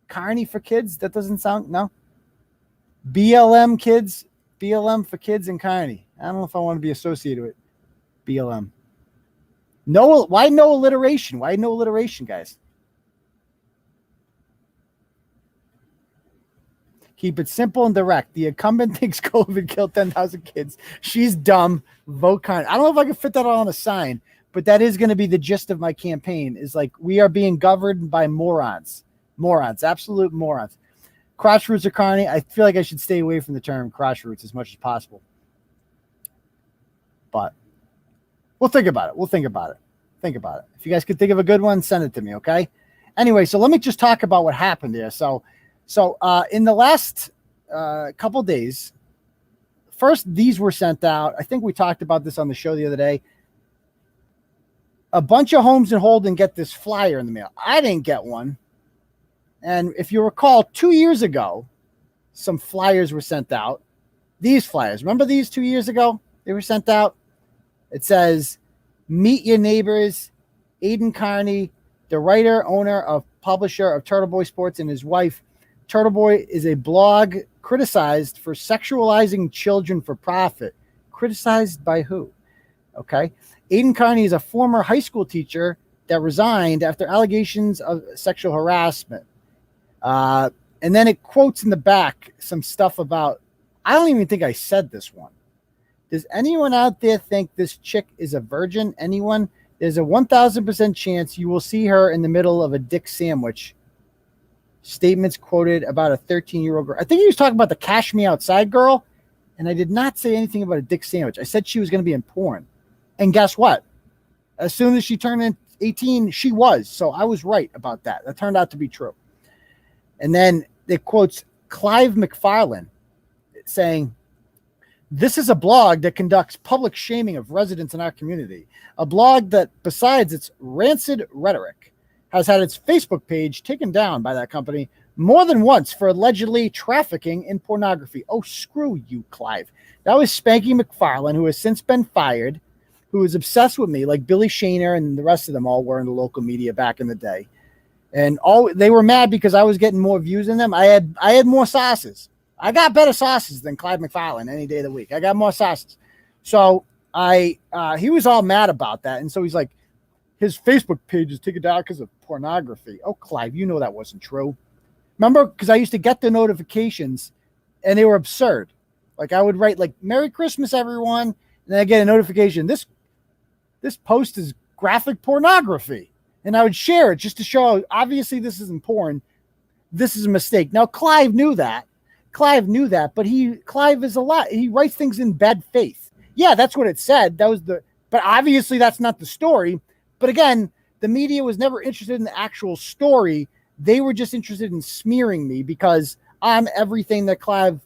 Carney for kids? That doesn't sound, no? BLM kids, BLM for kids and Carney. I don't know if I want to be associated with BLM. No, why no alliteration? Why no alliteration, guys? Keep it simple and direct. The incumbent thinks COVID killed 10,000 kids. She's dumb. Vote Carney. I don't know if I can fit that all on a sign, but that is going to be the gist of my campaign, is like, we are being governed by morons. Absolute morons. Crotch roots or Carney. I feel like I should stay away from the term crotch roots as much as possible. But we'll think about it. Think about it. If you guys could think of a good one, send it to me, okay? Anyway, so let me just talk about what happened here. So in the last couple days, first, these were sent out. I think we talked about this on the show the other day. A bunch of homes in Holden get this flyer in the mail. I didn't get one. And if you recall, 2 years ago, some flyers were sent out. These flyers, remember these 2 years ago? They were sent out. It says, meet your neighbors, Aiden Carney, the writer, owner, publisher of Turtleboy Sports, and his wife. Turtleboy is a blog criticized for sexualizing children for profit. Criticized by who? Okay. Aiden Carney is a former high school teacher that resigned after allegations of sexual harassment. And then it quotes in the back some stuff about, I don't even think I said this one. Does anyone out there think this chick is a virgin? Anyone? There's a 1,000% chance you will see her in the middle of a dick sandwich. Statements quoted about a 13-year-old girl. I think he was talking about the Cash Me Outside girl, and I did not say anything about a dick sandwich. I said she was going to be in porn. And guess what? As soon as she turned 18, she was. So I was right about that. That turned out to be true. And then it quotes Clive McFarlane saying, this is a blog that conducts public shaming of residents in our community. A blog that, besides its rancid rhetoric, has had its Facebook page taken down by that company more than once for allegedly trafficking in pornography. Oh, screw you, Clive. That was Spanky McFarlane, who has since been fired, who was obsessed with me, like Billy Shaner and the rest of them all were in the local media back in the day. And they were mad because I was getting more views than them. I had more sauces. I got better sauces than Clive McFarlane any day of the week. I got more sauces. So he was all mad about that. And so he's like, his Facebook page is taken down because of pornography. Oh, Clive, you know that wasn't true. Remember? Because I used to get the notifications and they were absurd. Like I would write like, Merry Christmas, everyone. And then I get a notification. This post is graphic pornography. And I would share it just to show, obviously this isn't porn. This is a mistake. Now, Clive knew that, but Clive is a lot. He writes things in bad faith. Yeah, that's what it said. But obviously that's not the story. But again, the media was never interested in the actual story. They were just interested in smearing me because I'm everything that Clive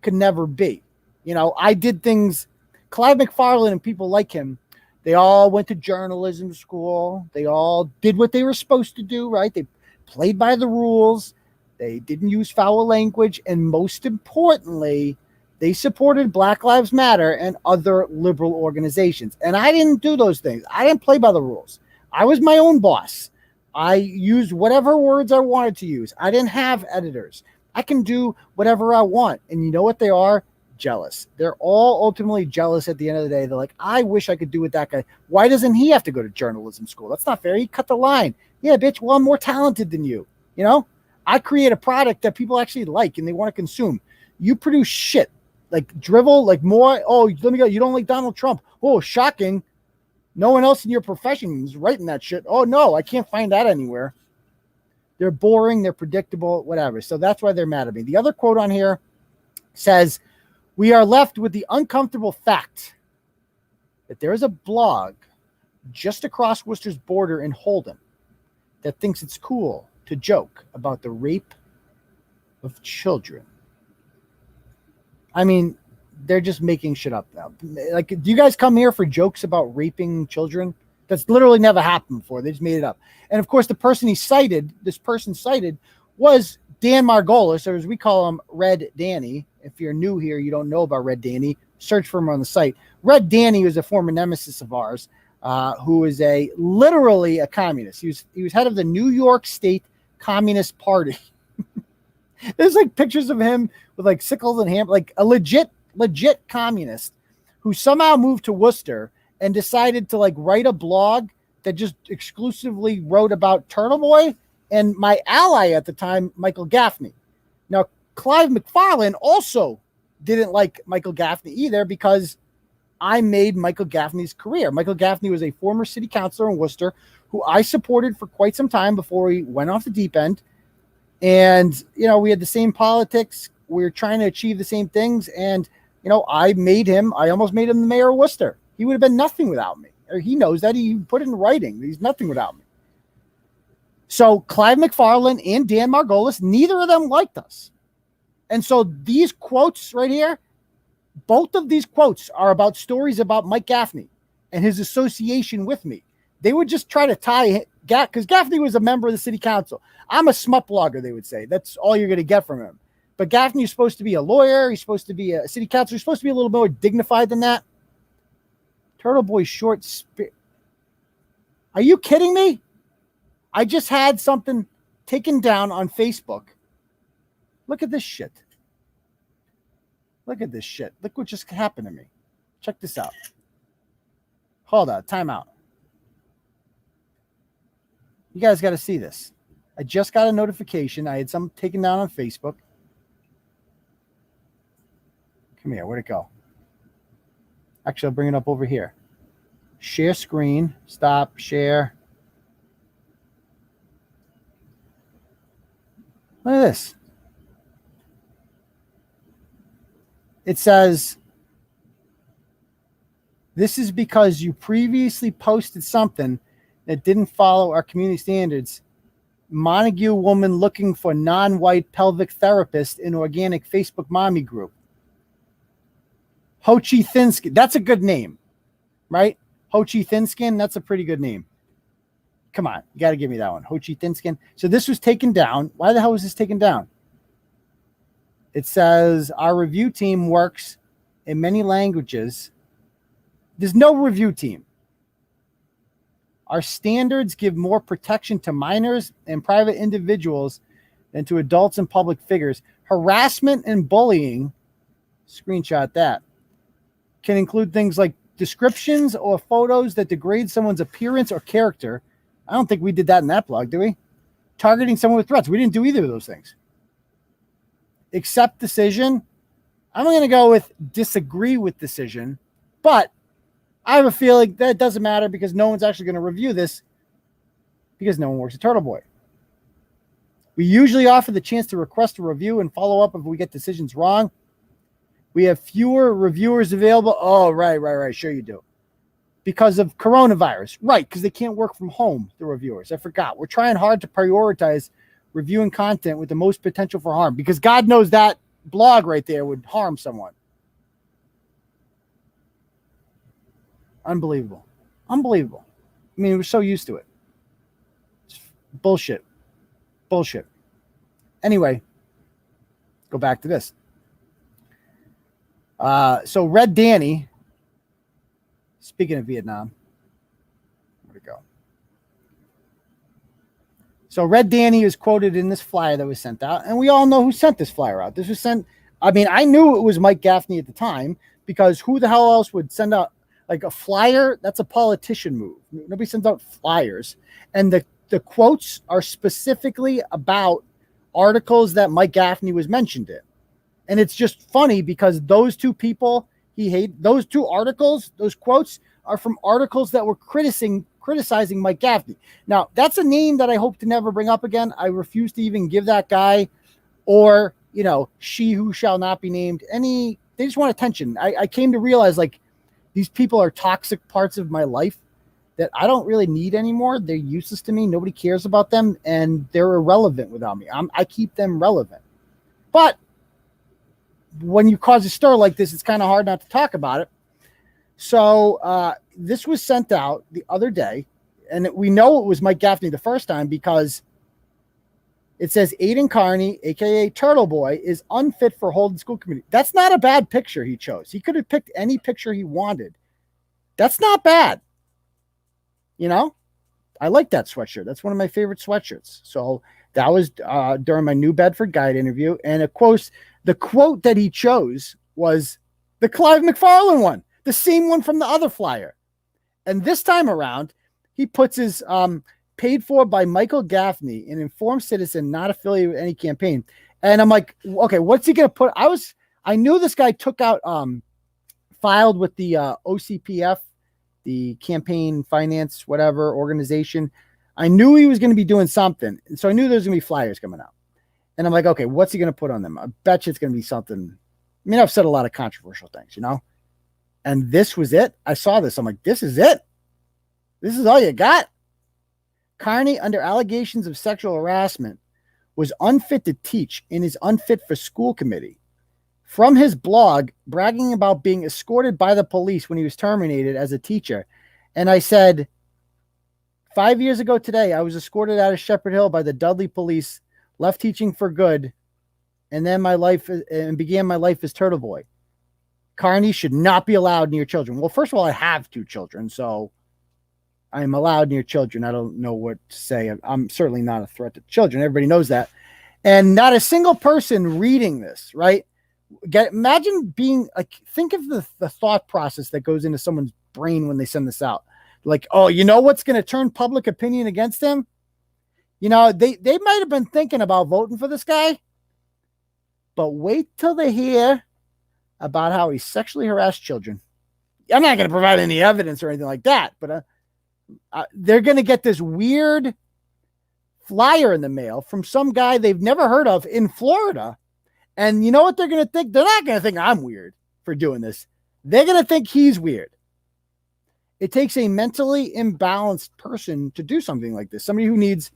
could never be. You know, I did things, Clive McFarlane and people like him, they all went to journalism school. They all did what they were supposed to do, right? They played by the rules. They didn't use foul language. And most importantly, they supported Black Lives Matter and other liberal organizations. And I didn't do those things. I didn't play by the rules. I was my own boss. I used whatever words I wanted to use. I didn't have editors. I can do whatever I want. And you know what they are? Jealous. They're all ultimately jealous at the end of the day. They're like, I wish I could do what that guy. Why doesn't he have to go to journalism school? That's not fair. He cut the line. Yeah, bitch. Well, I'm more talented than you. You know, I create a product that people actually like and they want to consume. You produce shit like drivel, like more. Oh, let me go. You don't like Donald Trump. Oh, shocking. No one else in your profession is writing that shit. Oh, no, I can't find that anywhere. They're boring. They're predictable, whatever. So that's why they're mad at me. The other quote on here says, we are left with the uncomfortable fact that there is a blog just across Worcester's border in Holden that thinks it's cool to joke about the rape of children. I mean, they're just making shit up now. Like, do you guys come here for jokes about raping children? That's literally never happened before. They just made it up. And of course, the person this person cited was Dan Margolis, or as we call him, Red Danny. If you're new here, you don't know about Red Danny, search for him on the site. Red Danny was a former nemesis of ours, who is literally a communist. He was head of the New York State Communist Party. There's like pictures of him with like sickles and ham, like a legit communist who somehow moved to Worcester and decided to like write a blog that just exclusively wrote about Turtleboy and my ally at the time, Michael Gaffney. Now, Clive McFarlane also didn't like Michael Gaffney either because I made Michael Gaffney's career. Michael Gaffney was a former city councilor in Worcester who I supported for quite some time before he went off the deep end. And, you know, we had the same politics. We were trying to achieve the same things. And, you know, I almost made him the mayor of Worcester. He would have been nothing without me. Or he knows that. He put it in writing. He's nothing without me. So Clive McFarlane and Dan Margolis, neither of them liked us. And so these quotes right here, both of these quotes are about stories about Mike Gaffney and his association with me. They would just try to tie because Gaffney was a member of the city council. I'm a smut blogger, they would say. That's all you're going to get from him. But Gaffney is supposed to be a lawyer. He's supposed to be a city councilor. He's supposed to be a little more dignified than that. Turtleboy short spirit. Are you kidding me? I just had something taken down on Facebook. Look at this shit. Look at this shit. Look what just happened to me. Check this out. Hold on. Time out. You guys got to see this. I just got a notification. I had something taken down on Facebook. Come here. Where'd it go? Actually, I'll bring it up over here. Share screen. Stop. Share. Look at this. It says, this is because you previously posted something that didn't follow our community standards. Montague woman looking for non-white pelvic therapist in organic Facebook mommy group. Ho Chi Thin Skin. That's a good name, right? Ho Chi Thin Skin. That's a pretty good name. Come on. You got to give me that one. Ho Chi Thin Skin. So this was taken down. Why the hell was this taken down? It says our review team works in many languages. There's no review team. Our standards give more protection to minors and private individuals than to adults and public figures. Harassment and bullying, screenshot that, can include things like descriptions or photos that degrade someone's appearance or character. I don't think we did that in that blog, did we? Targeting someone with threats. We didn't do either of those things. Accept decision. I'm going to go with disagree with decision, but I have a feeling that it doesn't matter because no one's actually going to review this because no one works at Turtleboy. We usually offer the chance to request a review and follow up if we get decisions wrong. We have fewer reviewers available. Oh, right. Sure you do. Because of coronavirus. Right, because they can't work from home, the reviewers. I forgot. We're trying hard to prioritize reviewing content with the most potential for harm because God knows that blog right there would harm someone. Unbelievable. I mean, we're so used to it. It's bullshit. Anyway, go back to this. So Red Danny, speaking of Vietnam, where'd it go? So Red Danny is quoted in this flyer that was sent out, and we all know who sent this flyer out. This was sent, I mean, I knew it was Mike Gaffney at the time, because who the hell else would send out like a flyer? That's a politician move. Nobody sends out flyers. And the quotes are specifically about articles that Mike Gaffney was mentioned in. And it's just funny because those two people he hates, those two articles, those quotes are from articles that were criticizing Mike Gaffney. Now, that's a name that I hope to never bring up again. I refuse to even give that guy, or, you know, she who shall not be named, any. They just want attention. I came to realize, like, these people are toxic parts of my life that I don't really need anymore. They're useless to me. Nobody cares about them, and they're irrelevant without me. I keep them relevant. But when you cause a stir like this, it's kind of hard not to talk about it. So this was sent out the other day, and we know it was Mike Gaffney the first time because it says Aiden Carney, a.k.a. Turtleboy, is unfit for Holden School Committee. That's not a bad picture he chose. He could have picked any picture he wanted. That's not bad. You know, I like that sweatshirt. That's one of my favorite sweatshirts. So that was during my New Bedford Guide interview. And of course, the quote that he chose was the Clive McFarland one, the same one from the other flyer. And this time around, he puts his paid for by Michael Gaffney, an informed citizen, not affiliated with any campaign. And I'm like, okay, what's he going to put? I knew this guy took out, filed with the OCPF, the campaign finance, whatever organization. I knew he was going to be doing something. And so I knew there was going to be flyers coming out. And I'm like, okay, what's he going to put on them? I bet you it's going to be something. I mean, I've said a lot of controversial things, you know, and this was it. I saw this. I'm like, this is it. This is all you got. Carney, under allegations of sexual harassment, was unfit to teach and is unfit for school committee. From his blog, bragging about being escorted by the police when he was terminated as a teacher. And I said, 5 years ago today, I was escorted out of Shepherd Hill by the Dudley police, left teaching for good, and then began my life as Turtleboy. Carney should not be allowed near children. Well, first of all, I have 2 children, so I'm allowed near children. I don't know what to say. I'm certainly not a threat to children. Everybody knows that. And not a single person reading this, right? Imagine being like, think of the thought process that goes into someone's brain when they send this out. Like, oh, you know what's going to turn public opinion against him? You know, they might have been thinking about voting for this guy, but wait till they hear about how he sexually harassed children. I'm not going to provide any evidence or anything like that, but they're going to get this weird flyer in the mail from some guy they've never heard of in Florida. And you know what they're going to think? They're not going to think I'm weird for doing this. They're going to think he's weird. It takes a mentally imbalanced person to do something like this. Somebody who needs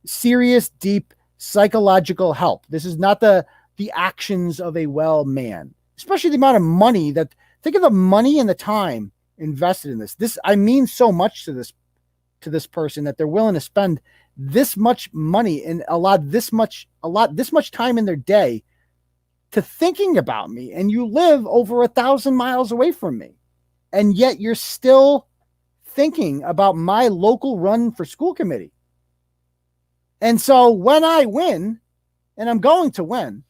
serious, deep psychological help. This is not the actions of a well man, especially the amount of money think of the money and the time invested in this. I mean so much to this person that they're willing to spend this much money and this much time in their day to thinking about me. And you live over 1,000 miles away from me, and yet you're still thinking about my local run for school committee. And so when I win, and I'm going to win,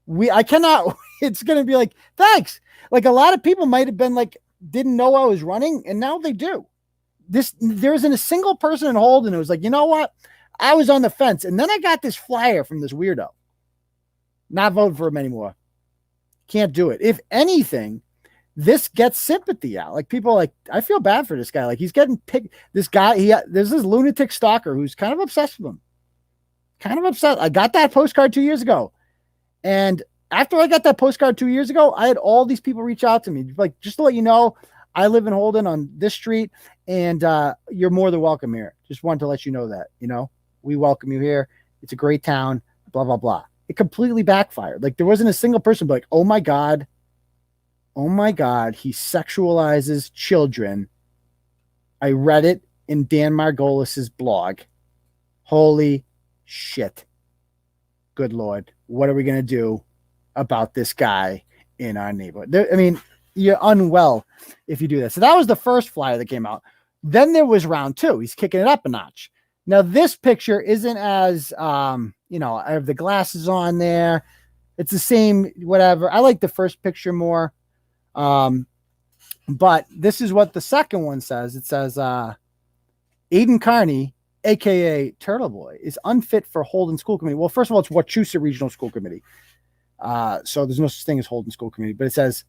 it's going to be like, thanks. Like, a lot of people might have been like, didn't know I was running, and now they do. There isn't a single person in Holden who was like, you know what? I was on the fence, and then I got this flyer from this weirdo. Not voting for him anymore. Can't do it. If anything, this gets sympathy out. Like, people like, I feel bad for this guy. Like, he's getting picked. This guy, there's this lunatic stalker who's kind of obsessed with him. Kind of upset. I got that postcard 2 years ago. And after I got that postcard 2 years ago, I had all these people reach out to me. Like, just to let you know, I live in Holden on this street, and you're more than welcome here. Just wanted to let you know that, you know, we welcome you here. It's a great town, blah, blah, blah. It completely backfired. Like, there wasn't a single person like, oh my God, he sexualizes children. I read it in Dan Margolis's blog. Holy shit. good Lord, what are we going to do about this guy in our neighborhood? I mean, you're unwell if you do that. So that was the first flyer that came out. Then there was round 2. He's kicking it up a notch. Now this picture isn't as, you know, I have the glasses on there. It's the same, whatever. I like the first picture more. But this is what the second one says. It says, Aiden Carney, aka Turtleboy, is unfit for Holden School Committee. Well, first of all, it's Wachusett Regional School Committee. So there's no such thing as Holden School Committee, but it says,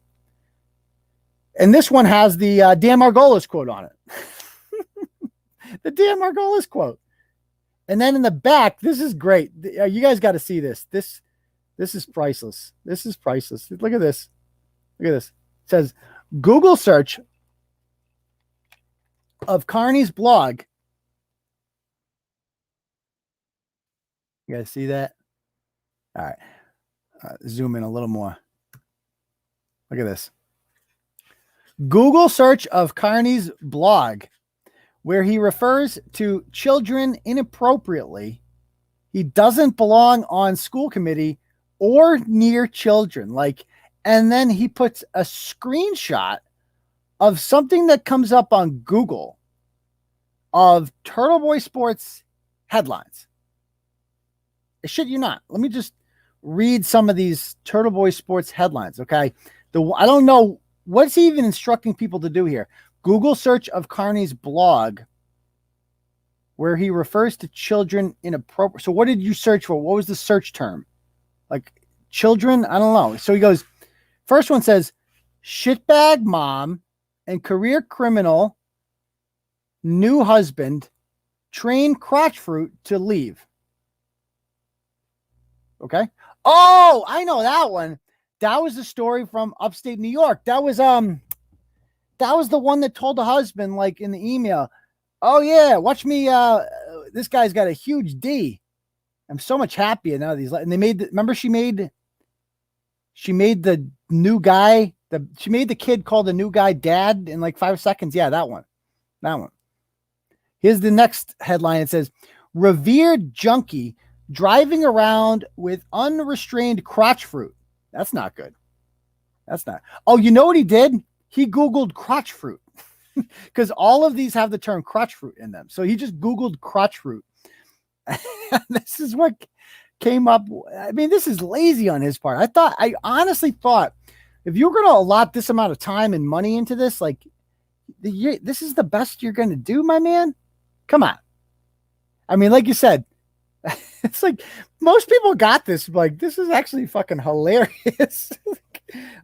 and this one has the Dan Margolis quote on it. The Dan Margolis quote. And then in the back, this is great. You guys got to see this. This is priceless. This is priceless. Look at this. Look at this. It says, Google search of Carney's blog. You guys see that? All right. Zoom in a little more. Look at this. Google search of Carney's blog, where he refers to children inappropriately. He doesn't belong on school committee or near children. And then he puts a screenshot of something that comes up on Google of Turtleboy Sports headlines. I shit you not. Let me just read some of these Turtleboy Sports headlines, okay? I don't know. What's he even instructing people to do here? Google search of Carney's blog, where he refers to children inappropriate. So what did you search for? What was the search term? Like children? I don't know. So he goes, first one says, shitbag mom and career criminal new husband train crotch fruit to leave. Okay. Oh, I know that one. That was the story from upstate New York. That was the one that told the husband, like in the email, oh yeah, watch me. This guy's got a huge D. I'm so much happier now. And they made, remember she made the new guy, she made the kid call the new guy dad in like 5 seconds. Yeah, that one. Here's the next headline. It says, revered junkie driving around with unrestrained crotch fruit. That's not good. That's not. Oh, you know what he did? He Googled crotch fruit because all of these have the term crotch fruit in them. So he just Googled crotch fruit. This is what came up. I mean, this is lazy on his part. I honestly thought if you're going to allot this amount of time and money into this, like this is the best you're going to do, my man. Come on. I mean, like you said, it's like most people got this. Like, this is actually fucking hilarious.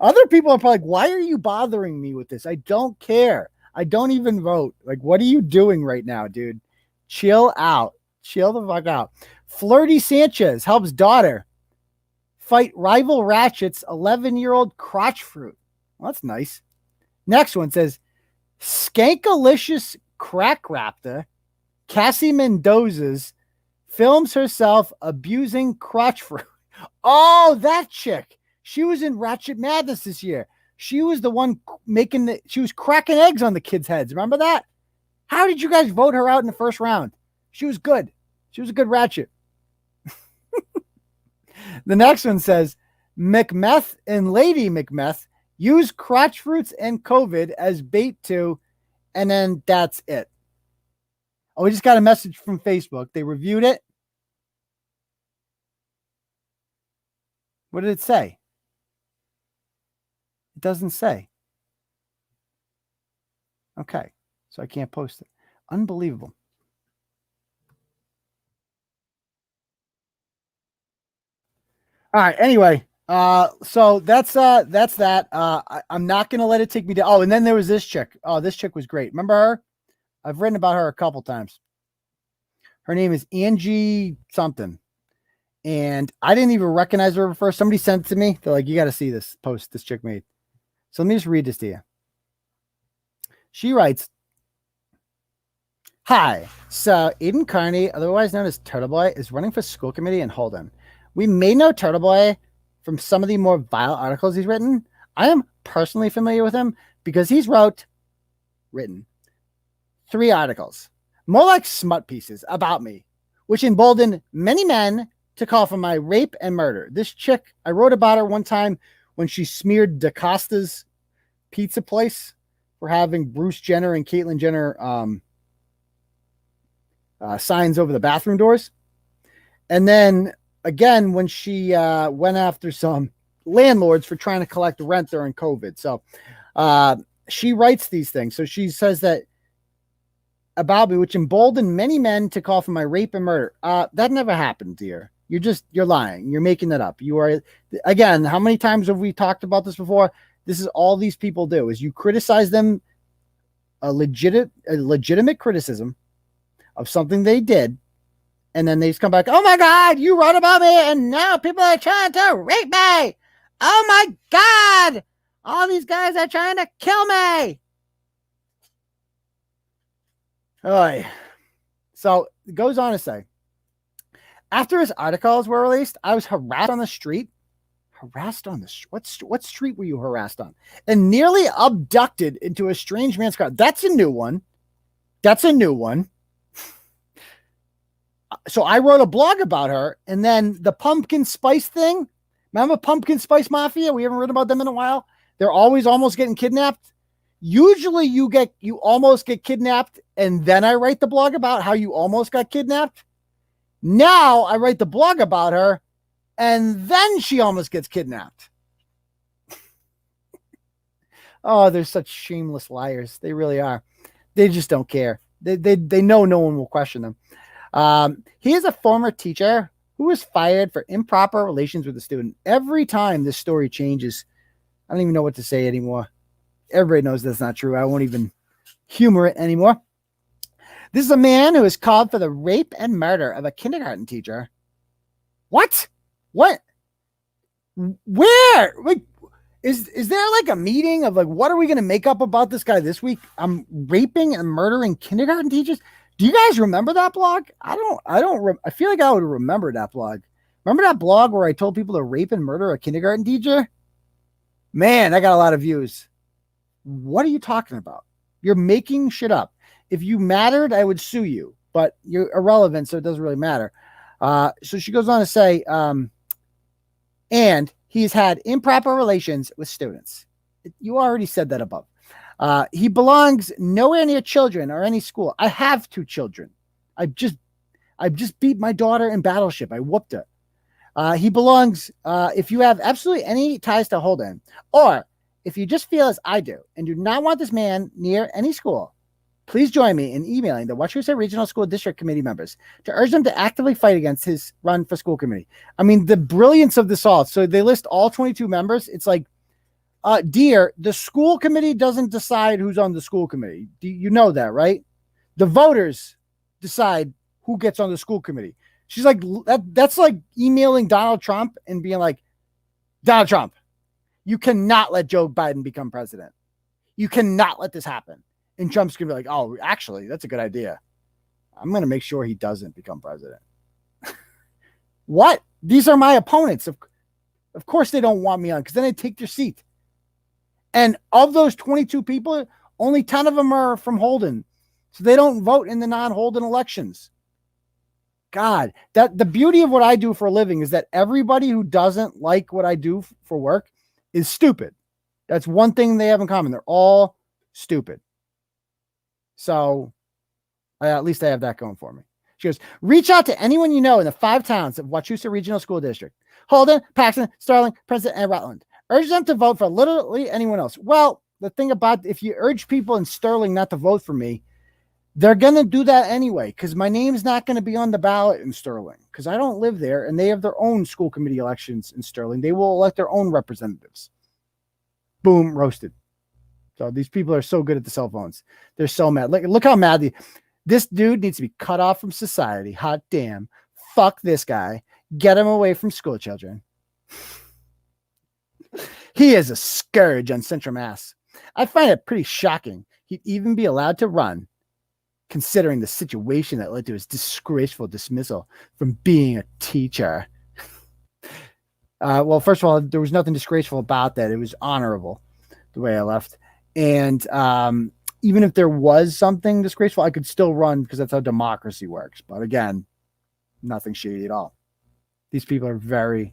Other people are probably like, why are you bothering me with this? I don't care. I don't even vote. Like, what are you doing right now, dude? Chill out. Chill the fuck out. Flirty Sanchez helps daughter fight rival Ratchet's 11-year-old crotch fruit. Well, that's nice. Next one says, Skankalicious crack raptor Cassie Mendoza's films herself abusing crotch fruit. Oh, that chick. She was in Ratchet Madness this year. She was the one she was cracking eggs on the kids' heads. Remember that? How did you guys vote her out in the first round? She was good. She was a good Ratchet. The next one says, McMeth and Lady McMeth use crotch fruits and COVID as bait too, and then that's it. Oh, we just got a message from Facebook. They reviewed it. What did it say? It doesn't say. Okay, so I can't post it. Unbelievable. All right, anyway, so that's that. I'm not going to let it take me down. Oh, and then there was this chick. Oh, this chick was great. Remember her? I've written about her a couple times. Her name is Angie something. And I didn't even recognize her first. Somebody sent it to me. They're like, you got to see this post this chick made. So let me just read this to you. She writes, hi, so Aiden Carney, otherwise known as Turtleboy, is running for school committee in Holden. We may know Turtleboy from some of the more vile articles he's written. I am personally familiar with him because he's written 3 articles, more like smut pieces about me, which emboldened many men to call for my rape and murder. This chick, I wrote about her one time when she smeared DaCosta's pizza place for having Bruce Jenner and Caitlyn Jenner signs over the bathroom doors. And then again, when she went after some landlords for trying to collect rent during COVID. So she writes these things. So she says that about me, which emboldened many men to call for my rape and murder. That never happened, dear. You're lying. You're making that up. You are, again, how many times have we talked about this before? This is all these people do is you criticize them, a legitimate criticism of something they did. And then they just come back, oh my God, you wrote about me. And now people are trying to rape me. Oh my God. All these guys are trying to kill me. All right. So it goes on to say, after his articles were released, I was harassed on the street. Harassed on the street? What street were you harassed on? And nearly abducted into a strange man's car. That's a new one. So I wrote a blog about her, and then the pumpkin spice thing. Remember Pumpkin Spice Mafia? We haven't read about them in a while. They're always almost getting kidnapped. Usually you almost get kidnapped, and then I write the blog about how you almost got kidnapped. Now I write the blog about her, and then she almost gets kidnapped. Oh, they're such shameless liars. They really are. They just don't care. They know no one will question them. He is a former teacher who was fired for improper relations with a student. Every time this story changes, I don't even know what to say anymore. Everybody knows that's not true. I won't even humor it anymore. This is a man who is called for the rape and murder of a kindergarten teacher. What? Where? Like, is there like a meeting of like, what are we going to make up about this guy this week? I'm raping and murdering kindergarten teachers. Do you guys remember that blog? I feel like I would remember that blog. Remember that blog where I told people to rape and murder a kindergarten teacher? Man, I got a lot of views. What are you talking about? You're making shit up. If you mattered, I would sue you, but you're irrelevant, so it doesn't really matter. So she goes on to say, and he's had improper relations with students. You already said that above. He belongs nowhere near children or any school. I have 2 children. I just beat my daughter in Battleship. I whooped her. He belongs, if you have absolutely any ties to Holden, or if you just feel as I do and do not want this man near any school, please join me in emailing the Wachusett Regional School District Committee members to urge them to actively fight against his run for school committee. I mean, the brilliance of this all. So they list all 22 members. It's like, dear, the school committee doesn't decide who's on the school committee. Do you know that, right? The voters decide who gets on the school committee. She's like, that's like emailing Donald Trump and being like, Donald Trump, you cannot let Joe Biden become president. You cannot let this happen. And Trump's going to be like, oh, actually, that's a good idea. I'm going to make sure he doesn't become president. What? These are my opponents. Of course they don't want me on because then they take their seat. And of those 22 people, only 10 of them are from Holden. So they don't vote in the non-Holden elections. God, that the beauty of what I do for a living is that everybody who doesn't like what I do for work is stupid. That's one thing they have in common. They're all stupid. So at least I have that going for me. She goes, reach out to anyone you know in the 5 towns of Wachusett Regional School District: Holden, Paxton, Sterling, Princeton, and Rutland. Urge them to vote for literally anyone else. Well, the thing about, if you urge people in Sterling not to vote for me, they're going to do that anyway, because my name's not going to be on the ballot in Sterling, because I don't live there, and they have their own school committee elections in Sterling. They will elect their own representatives. Boom, roasted. So these people are so good at the cell phones. They're so mad. Look how mad this dude needs to be cut off from society. Hot damn. Fuck this guy. Get him away from school children. He is a scourge on Central Mass. I find it pretty shocking he'd even be allowed to run, considering the situation that led to his disgraceful dismissal from being a teacher. Well, first of all, there was nothing disgraceful about that. It was honorable the way I left. And even if there was something disgraceful, I could still run because that's how democracy works. But again, nothing shady at all. These people are very,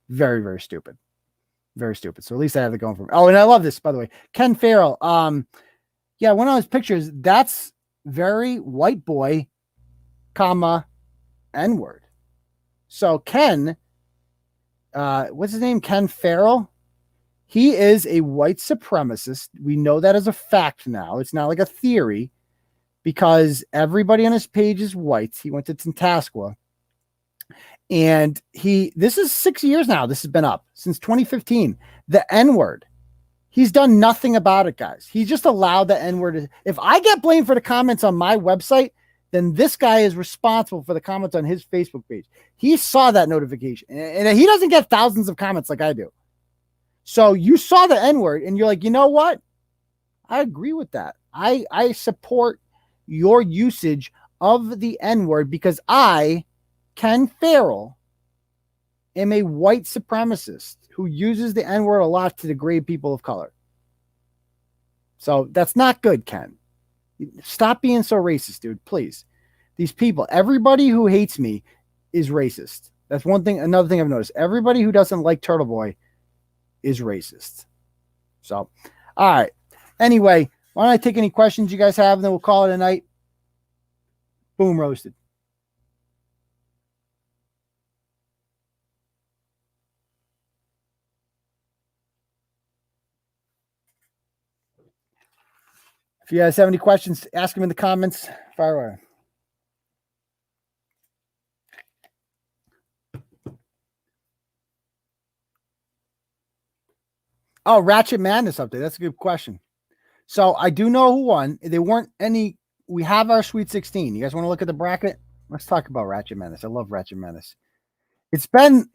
very, very stupid. Very stupid. So at least I have it going for me. Oh, and I love this, by the way. Ken Farrell. Yeah, one of those pictures, that's very white boy, comma, N-word. So Ken, what's his name? Ken Farrell. He is a white supremacist. We know that as a fact now. It's not like a theory because everybody on his page is white. He went to Tantascwa. And this is 6 years now. This has been up since 2015. The N-word. He's done nothing about it, guys. He just allowed the N-word. If I get blamed for the comments on my website, then this guy is responsible for the comments on his Facebook page. He saw that notification, and he doesn't get thousands of comments like I do. So you saw the N-word, and you're like, you know what? I agree with that. I support your usage of the N-word because I, Ken Farrell, am a white supremacist who uses the N-word a lot to degrade people of color. So that's not good, Ken. Stop being so racist, dude, please. These people, everybody who hates me is racist. That's one thing. Another thing I've noticed. Everybody who doesn't like Turtleboy is racist. So, all right. Anyway, why don't I take any questions you guys have, and then we'll call it a night. Boom, roasted. If you guys have any questions, ask them in the comments. Fire away. Oh, Ratchet Madness update. That's a good question. So I do know who won. They weren't any. We have our Sweet 16. You guys want to look at the bracket? Let's talk about Ratchet Madness. I love Ratchet Madness. It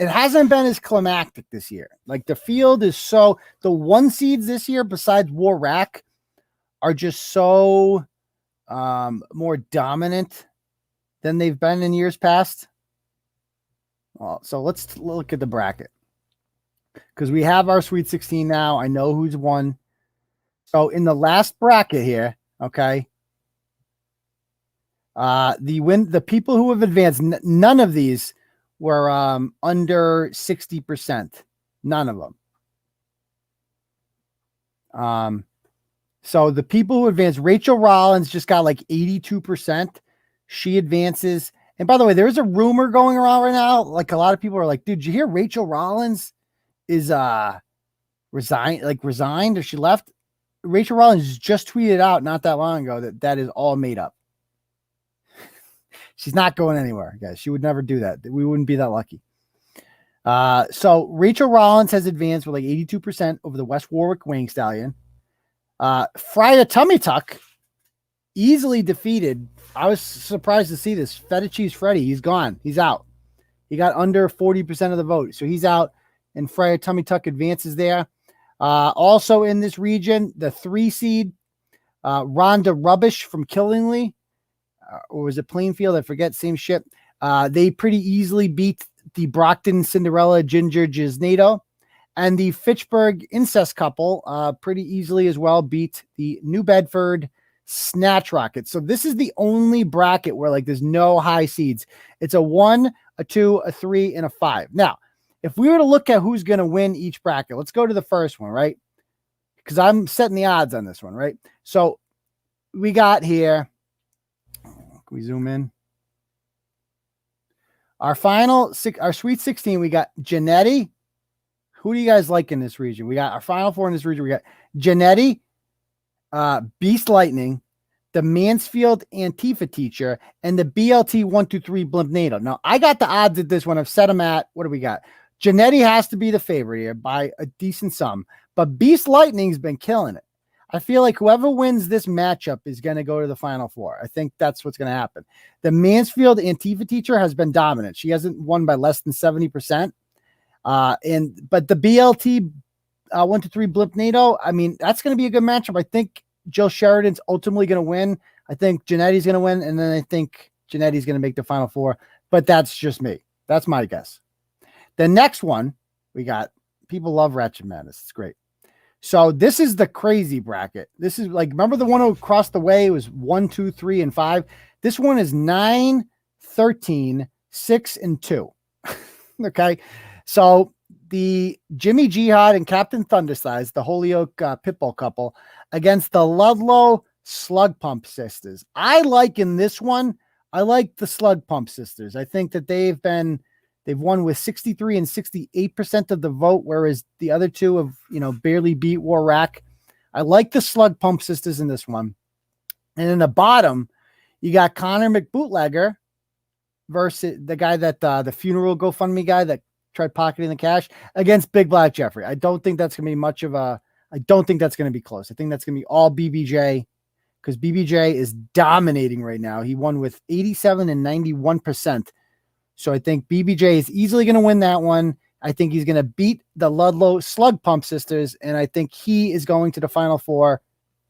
hasn't been as climactic this year. Like the field is so, the one seeds this year besides War Rack are just so more dominant than they've been in years past. Well, so let's look at the bracket because we have our Sweet 16 now. I know who's won. So in the last bracket here, okay, the people who have advanced, none of these were under 60%. None of them. So the people who advanced, Rachel Rollins just got like 82%. She advances. And by the way, there's a rumor going around right now. Like a lot of people are like, dude, did you hear Rachel Rollins is resigned or she left? Rachel Rollins just tweeted out not that long ago that is all made up. She's not going anywhere, guys. She would never do that. We wouldn't be that lucky. So Rachel Rollins has advanced with like 82% over the West Warwick Weighing Stallion. Fryer Tummy Tuck easily defeated. I was surprised to see this. Feta Cheese Freddy, he's gone. He's out. He got under 40% of the vote. So he's out, and Fryer Tummy Tuck advances there. Also in this region, the 3 seed, Rhonda Rubbish from Killingly, or was it Plainfield? I forget, same shit. They pretty easily beat the Brockton Cinderella Ginger Gisnado. And the Fitchburg incest couple pretty easily as well beat the New Bedford Snatch Rockets. So this is the only bracket where like there's no high seeds. It's a 1, a 2, a 3, and a 5. Now, if we were to look at who's going to win each bracket, let's go to the first one, right? Because I'm setting the odds on this one, right? So we got here. Can we zoom in? Our Sweet 16, we got Janetti. Who do you guys like in this region? We got our final 4 in this region. We got Janetti, Beast Lightning, the Mansfield Antifa teacher, and the BLT 123 Blimp NATO. Now, I got the odds at this one. I've set them at, what do we got? Janetti has to be the favorite here by a decent sum, but Beast Lightning's been killing it. I feel like whoever wins this matchup is going to go to the final 4. I think that's what's going to happen. The Mansfield Antifa teacher has been dominant. She hasn't won by less than 70%. But the BLT 123 Blimp NATO, I mean, that's going to be a good matchup. I think Jill Sheridan's ultimately going to win. I think Janetti's going to win, and then I think Janetti's going to make the final 4. But that's just me. That's my guess. The next one we got, people love Ratchet Madness. It's great. So this is the crazy bracket. This is like, remember the one across the way? It was 1, 2, 3, and 5. This one is 9, 13, 6, and 2. Okay. So the Jimmy Jihad and Captain Thundersize, the Holyoke Pitbull couple, against the Ludlow Slug Pump Sisters. I like in this one, I like the Slug Pump Sisters. I think that they've won with 63 and 68% of the vote, whereas the other two have, barely beat Warrack. I like the Slug Pump Sisters in this one. And in the bottom, you got Connor McBootlegger versus the guy that the funeral GoFundMe guy that tried pocketing the cash against Big Black Jeffrey. I don't think that's going to be I don't think that's going to be close. I think that's going to be all BBJ, because BBJ is dominating right now. He won with 87 and 91%. So I think BBJ is easily going to win that one. I think he's going to beat the Ludlow Slug Pump Sisters, and I think he is going to the Final Four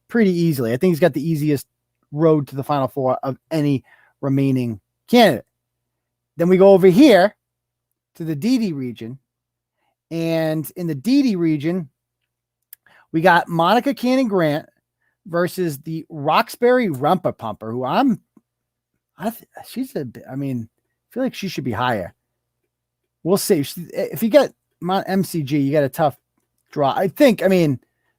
pretty easily. I think he's got the easiest road to the Final Four of any remaining candidate. Then we go over here to the DD region, and in the DD region, we got Monica Cannon Grant versus the Roxbury Rumper Pumper, who I feel like she should be higher. We'll see. If you get MCG, you got a tough draw.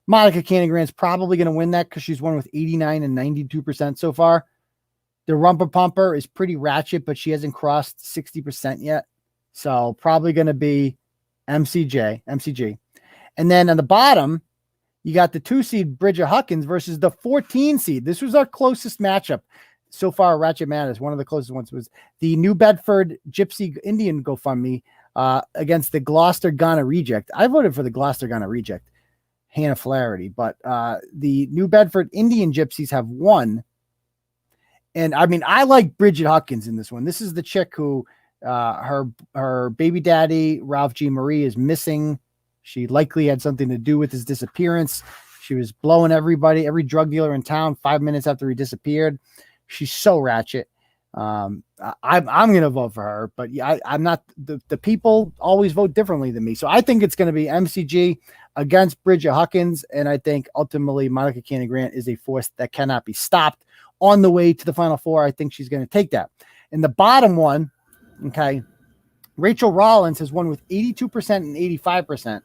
Monica Cannon Grant's probably going to win that because she's won with 89 and 92% so far. The Rumper Pumper is pretty ratchet, but she hasn't crossed 60% yet. So probably going to be MCG. And then on the bottom, you got the 2-seed Bridget Huckins versus the 14-seed. This was our closest matchup so far. Ratchet Matters, one of the closest ones, was the New Bedford Gypsy Indian GoFundMe against the Gloucester Ghana Reject. I voted for the Gloucester Ghana Reject, Hannah Flaherty, but the New Bedford Indian Gypsies have won. And I like Bridget Huckins in this one. This is the chick who her baby daddy, Ralph G. Marie, is missing. She likely had something to do with his disappearance. She was blowing every drug dealer in town 5 minutes after he disappeared. She's so ratchet. I'm going to vote for her, but I'm not. The people always vote differently than me. So I think it's going to be MCG against Bridget Huckins. And I think ultimately Monica Cannon Grant is a force that cannot be stopped on the way to the Final Four. I think she's going to take that. In the bottom one, okay, Rachel Rollins has won with 82% and 85%.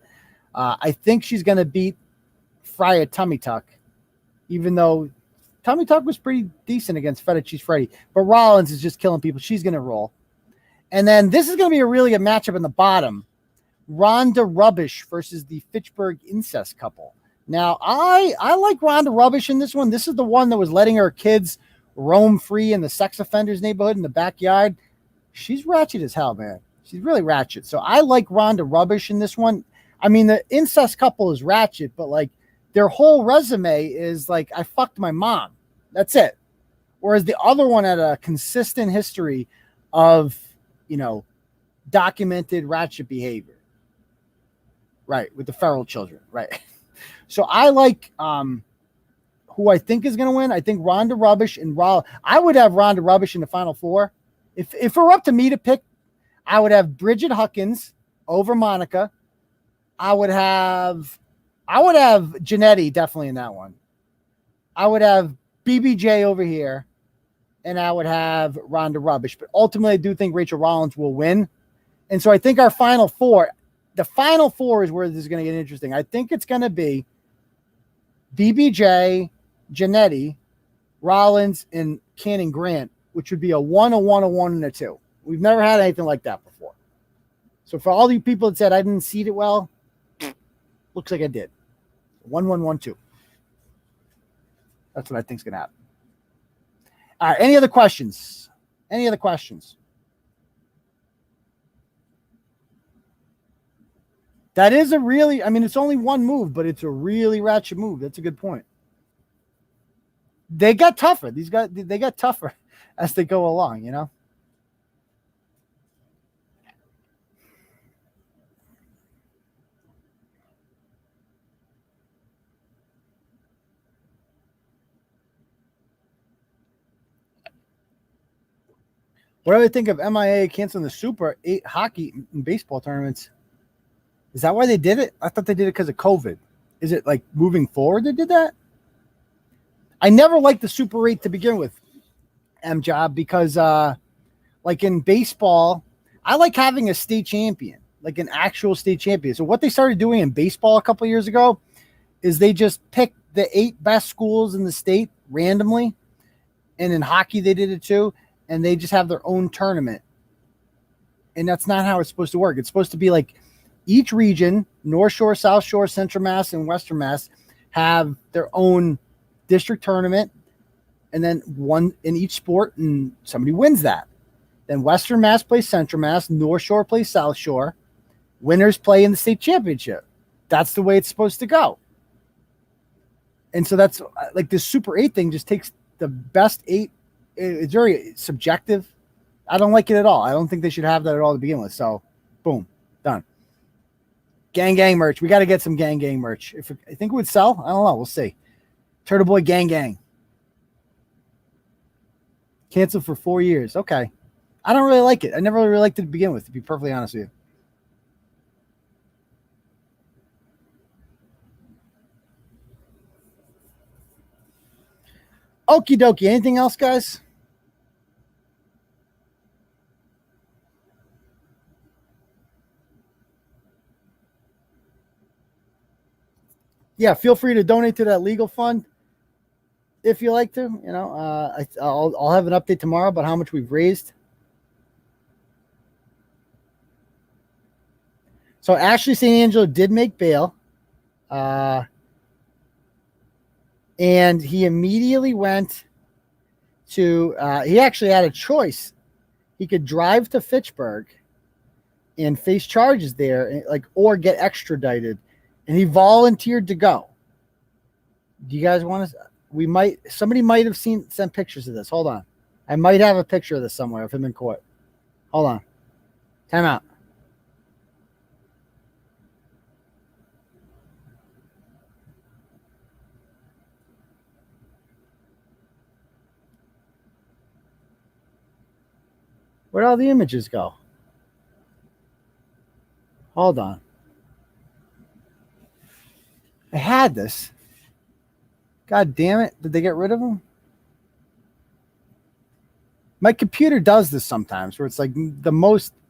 I think she's going to beat Freya Tummy Tuck, even though Tummy Tuck was pretty decent against Feta Cheese Freddy. But Rollins is just killing people. She's going to roll. And then this is going to be a really good matchup in the bottom. Rhonda Rubbish versus the Fitchburg Incest couple. Now, I like Rhonda Rubbish in this one. This is the one that was letting her kids roam free in the sex offenders neighborhood in the backyard. She's ratchet as hell, man. She's really ratchet. So I like Rhonda Rubbish in this one. The incest couple is ratchet, but like their whole resume is like, I fucked my mom. That's it. Whereas the other one had a consistent history of, documented ratchet behavior. Right. With the Farrell children. Right. So I like who I think is going to win. I think Rhonda Rubbish and I would have Rhonda Rubbish in the Final Four. If it were up to me to pick, I would have Bridget Huckins over Monica. I would have Janetti definitely in that one. I would have BBJ over here, and I would have Rhonda Rubbish. But ultimately, I do think Rachel Rollins will win. And so I think our Final Four, the Final Four is where this is going to get interesting. I think it's going to be BBJ, Janetti, Rollins, and Cannon Grant, which would be a 1, a 1, a 1, and a 2. We've never had anything like that before. So for all you people that said I didn't seed it well, looks like I did. 1, 1, 1, 2. That's what I think is going to happen. All right. Any other questions? That is a really, it's only one move, but it's a really ratchet move. That's a good point. They got tougher. These guys, they got tougher as they go along, What do I think of MIA canceling the Super 8 hockey and baseball tournaments? Is that why they did it? I thought they did it because of COVID. Is it like moving forward they did that? I never liked the Super 8 to begin with, M-Job, because like in baseball, I like having a state champion, like an actual state champion. So what they started doing in baseball a couple of years ago is they just picked the 8 best schools in the state randomly. And in hockey, they did it too. And they just have their own tournament. And that's not how it's supposed to work. It's supposed to be like each region, North Shore, South Shore, Central Mass, and Western Mass, have their own district tournament. And then one in each sport, and somebody wins that. Then Western Mass plays Central Mass, North Shore plays South Shore. Winners play in the state championship. That's the way it's supposed to go. And so that's like this Super 8 thing just takes the best 8. It's very subjective. I don't like it at all. I don't think they should have that at all to begin with. So, boom, done. Gang merch. We got to get some gang merch. I think it would sell. I don't know. We'll see. Turtleboy gang. Canceled for 4 years. Okay. I don't really like it. I never really liked it to begin with, to be perfectly honest with you. Okie dokie. Anything else, guys? Yeah, feel free to donate to that legal fund if you like to. You know, I'll have an update tomorrow about how much we've raised. So Ashleigh St.Angelo did make bail. And he immediately went to, he actually had a choice. He could drive to Fitchburg and face charges there, or get extradited. And he volunteered to go. Do you guys want to, somebody might have sent pictures of this. Hold on. I might have a picture of this somewhere of him in court. Hold on. Time out. Where'd all the images go? Hold on. I had this. God damn it. Did they get rid of them? My computer does this sometimes where it's like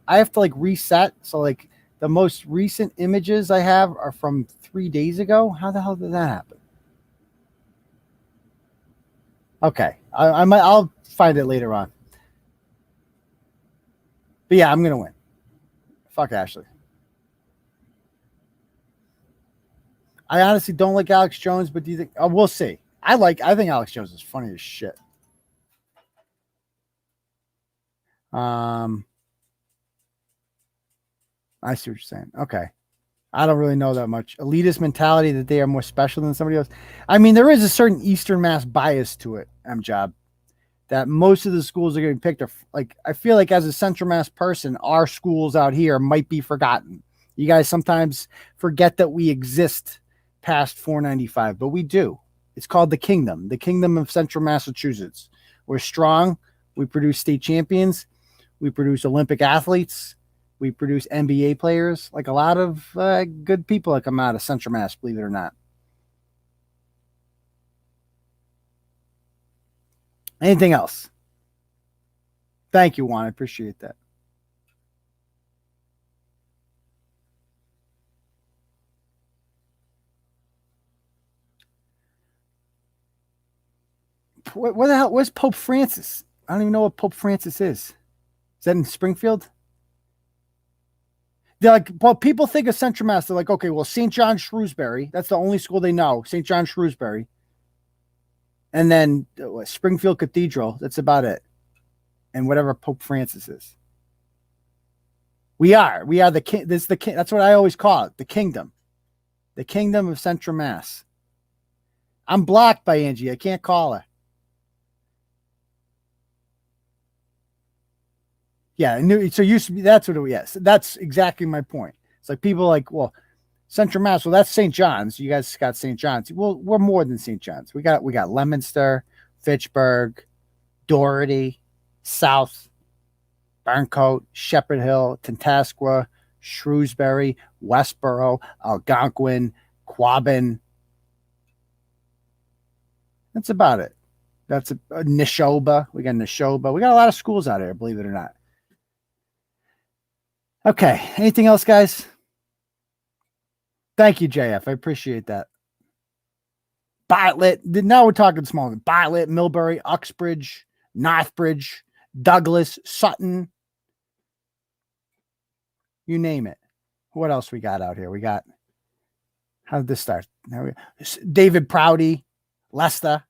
I have to reset. So the most recent images I have are from 3 days ago. How the hell did that happen? Okay. I'll find it later on. But yeah, I'm going to win. Fuck Ashleigh. I honestly don't like Alex Jones, but do you think? Oh, we'll see. I think Alex Jones is funny as shit. I see what you're saying. Okay. I don't really know that much. Elitist mentality that they are more special than somebody else. I mean, there is a certain Eastern Mass bias to it, M-Job, that most of the schools are getting picked. I feel like as a Central Mass person, our schools out here might be forgotten. You guys sometimes forget that we exist past 495, but we do. It's called the Kingdom of Central Massachusetts. We're strong. We produce state champions. We produce Olympic athletes. We produce NBA players. Like a lot of good people that come out of Central Mass, believe it or not. Anything else? Thank you, Juan. I appreciate that. What the hell? Where's Pope Francis? I don't even know what Pope Francis is. Is that in Springfield? They're like, well, people think of Central Mass. They're like, okay, well, St. John Shrewsbury. That's the only school they know. St. John Shrewsbury. And then Springfield Cathedral. That's about it. And whatever Pope Francis is. We are the king. This is the king. That's what I always call it. The kingdom. The Kingdom of Central Mass. I'm blocked by Angie. I can't call her. Yeah, so it used to be, that's what it was. Yes, that's exactly my point. It's like people like, well, Central Mass, well, that's St. John's. You guys got St. John's. Well, we're more than St. John's. We got Leominster, Fitchburg, Doherty, South, Barncourt, Shepherd Hill, Tantasqua, Shrewsbury, Westboro, Algonquin, Quabbin. That's about it. That's Neshoba. We got Neshoba. We got a lot of schools out here, believe it or not. Okay. Anything else, guys? Thank you, JF. I appreciate that. Bartlett. Now we're talking small. Bartlett, Millbury, Uxbridge, Northbridge, Douglas, Sutton. You name it. What else we got out here? We got, how did this start? David Prouty, Leicester,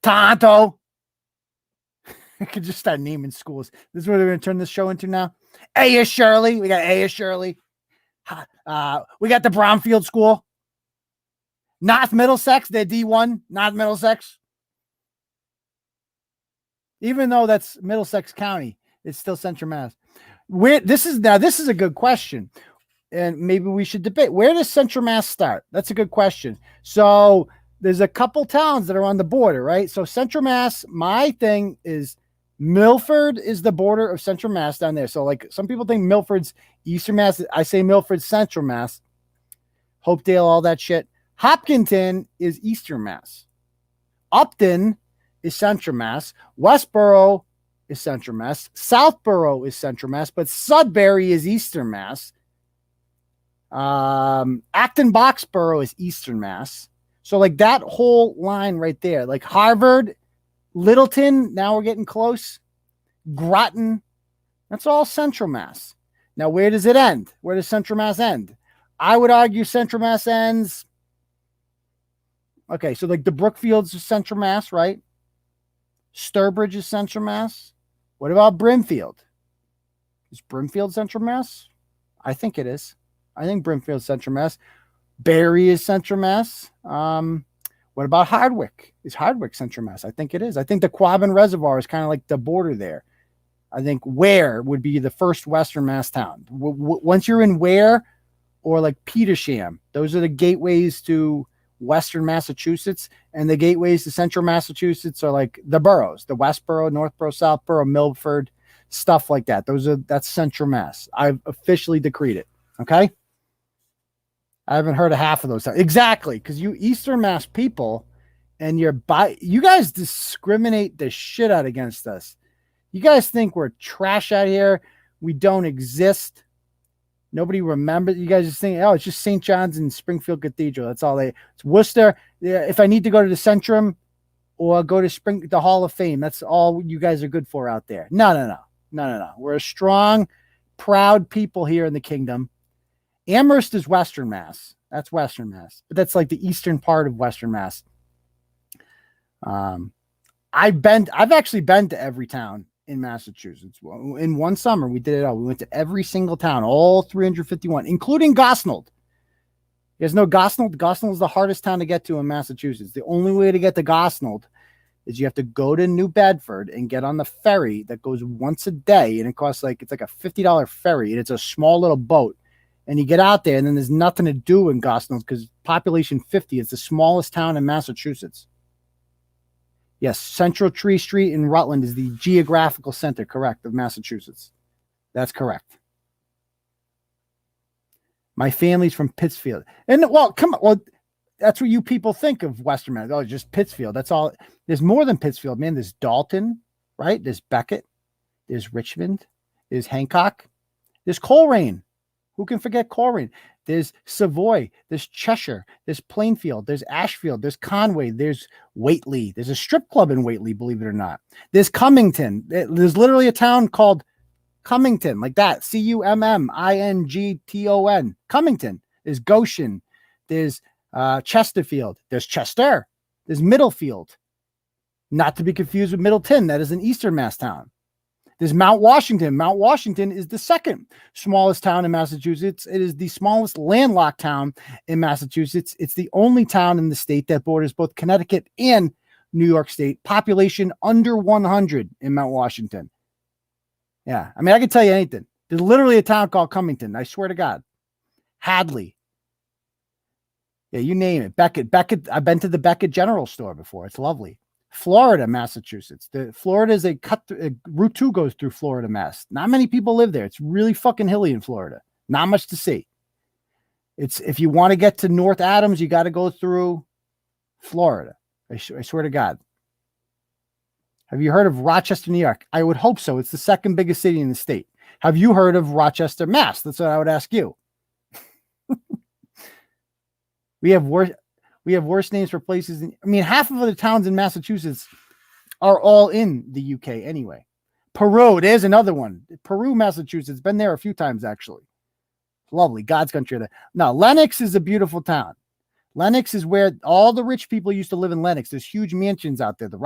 Tonto. I could just start naming schools. This is what we're going to turn this show into now. A.S. Shirley. We got A.S. Shirley. We got the Brownfield School. North Middlesex, they're D1. North Middlesex. Even though that's Middlesex County, it's still Central Mass. This is a good question. And maybe we should debate. Where does Central Mass start? That's a good question. So there's a couple towns that are on the border, right? So Central Mass, my thing is Milford is the border of Central Mass down there. So like some people think Milford's Eastern Mass. I say Milford's Central Mass. Hopedale, all that shit. Hopkinton is Eastern Mass. Upton is Central Mass. Westboro is Central Mass. Southboro is Central Mass, but Sudbury is Eastern Mass. Acton Boxborough is Eastern Mass. So like that whole line right there, like Harvard, Littleton, now we're getting close. Groton, that's all Central Mass. Now, where does it end? Where does Central Mass end? I would argue Central Mass ends. Okay, so like the Brookfields is Central Mass, right? Sturbridge is Central Mass. What about Brimfield? Is Brimfield Central Mass? I think it is. I think Brimfield Central Mass. Barry is Central Mass. What about Hardwick? Is Hardwick Central Mass? I think it is. I think the Quabbin Reservoir is kind of like the border there. I think Ware would be the first Western Mass town. Once you're in Ware or like Petersham, those are the gateways to Western Massachusetts, and the gateways to Central Massachusetts are like the boroughs, the Westboro, Northboro, Southboro, Milford, stuff like that. That's Central Mass. I've officially decreed it. Okay. I haven't heard of half of those. Exactly. Because you Eastern Mass people and you guys discriminate the shit out against us. You guys think we're trash out here. We don't exist. Nobody remembers. You guys just think, oh, it's just St. John's and Springfield Cathedral. That's all it's Worcester. Yeah, if I need to go to the Centrum or go to the Hall of Fame, that's all you guys are good for out there. No. We're a strong, proud people here in the kingdom. Amherst is Western Mass. That's Western Mass, but that's like the eastern part of Western Mass. I've actually been to every town in Massachusetts. In one summer, we did it all. We went to every single town, all 351, including Gosnold. You guys know Gosnold? Gosnold is the hardest town to get to in Massachusetts. The only way to get to Gosnold is you have to go to New Bedford and get on the ferry that goes once a day, and it costs it's like a $50 ferry, and it's a small little boat. And you get out there, and then there's nothing to do in Gosnold because population 50. It's the smallest town in Massachusetts. Yes, Central Tree Street in Rutland is the geographical center, correct, of Massachusetts. That's correct. My family's from Pittsfield. And, well, come on. Well, that's what you people think of Western Mass. Oh, just Pittsfield. That's all. There's more than Pittsfield, man. There's Dalton, right? There's Beckett. There's Richmond. There's Hancock. There's Coleraine. Who can forget Coleraine? There's Savoy. There's Cheshire. There's Plainfield. There's Ashfield. There's Conway. There's Whately. There's a strip club in Whately, believe it or not. There's Cummington. There's literally a town called Cummington, like that. Cummington. Cummington. There's Goshen. There's Chesterfield. There's Chester. There's Middlefield. Not to be confused with Middleton. That is an Eastern Mass town. There's Mount Washington. Mount Washington is the second smallest town in Massachusetts. It is the smallest landlocked town in Massachusetts. It's the only town in the state that borders both Connecticut and New York State. Population under 100 in Mount Washington. Yeah, I mean, I can tell you anything. There's literally a town called Cummington. I swear to God. Hadley. Yeah, you name it. Beckett. I've been to the Beckett General Store before. It's lovely. Florida, Massachusetts. Florida is Route 2 goes through Florida, Mass. Not many people live there. It's really fucking hilly in Florida. Not much to see. If you want to get to North Adams, you got to go through Florida. I swear to God. Have you heard of Rochester, New York? I would hope so. It's the second biggest city in the state. Have you heard of Rochester, Mass? That's what I would ask you. We have worse names for places. I mean, half of the towns in Massachusetts are all in the UK anyway. Peru, there's another one. Peru, Massachusetts. Been there a few times, actually. Lovely. God's country. Now, Lenox is a beautiful town. Lenox is where all the rich people used to live in Lenox. There's huge mansions out there. The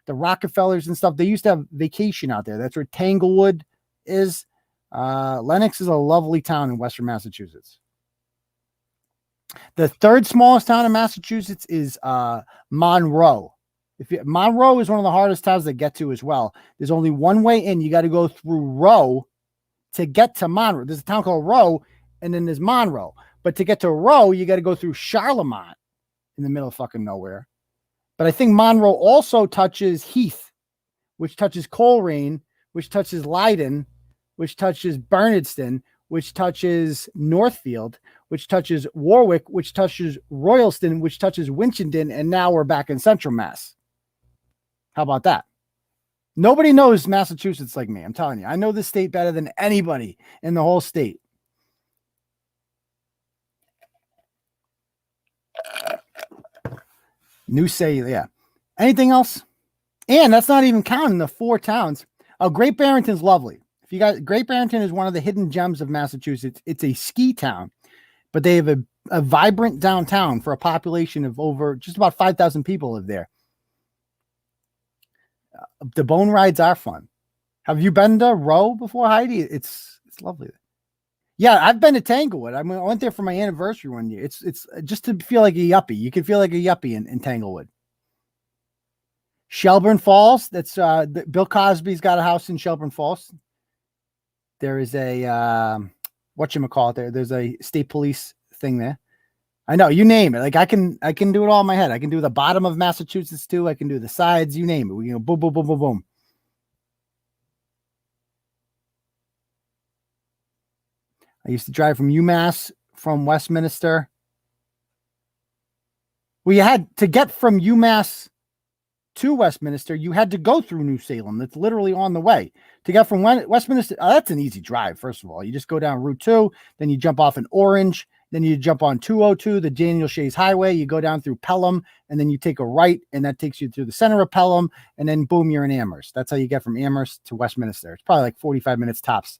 Rockefellers and stuff. They used to have vacation out there. That's where Tanglewood is. Lenox is a lovely town in Western Massachusetts. The third smallest town in Massachusetts is Monroe. Monroe is one of the hardest towns to get to as well. There's only one way in. You got to go through Row to get to Monroe. There's a town called Row, and then there's Monroe. But to get to Row, you got to go through Charlemont in the middle of fucking nowhere. But I think Monroe also touches Heath, which touches Coleraine, which touches Leiden, which touches Bernardston, which touches Northfield, which touches Warwick, which touches Royalston, which touches Winchendon, and now we're back in Central Mass. How about that? Nobody knows Massachusetts like me. I'm telling you. I know this state better than anybody in the whole state. New say, yeah. Anything else? And that's not even counting the 4 towns. Oh, Great Barrington's lovely. If you guys, Great Barrington is one of the hidden gems of Massachusetts. It's a ski town, but they have a vibrant downtown for a population of over just about 5,000 people live there. The bone rides are fun. Have you been to Row before, Heidi? It's lovely. Yeah, I've been to Tanglewood. I went there for my anniversary one year. It's just to feel like a yuppie. You can feel like a yuppie in Tanglewood. Shelburne Falls. That's Bill Cosby's got a house in Shelburne Falls. There is a whatchamacallit. There's a state police thing there. I know, you name it. Like I can do it all in my head. I can do the bottom of Massachusetts too. I can do the sides. You name it. Boom, boom, boom, boom, boom. I used to drive from UMass, from Westminster. Well, you had to get from UMass to Westminster. You had to go through New Salem. That's literally on the way. To get from Westminster, that's an easy drive. First of all, you just go down Route 2, then you jump off in Orange. Then you jump on 202, the Daniel Shays Highway. You go down through Pelham, and then you take a right, and that takes you through the center of Pelham, and then boom, you're in Amherst. That's how you get from Amherst to Westminster. It's probably like 45 minutes tops.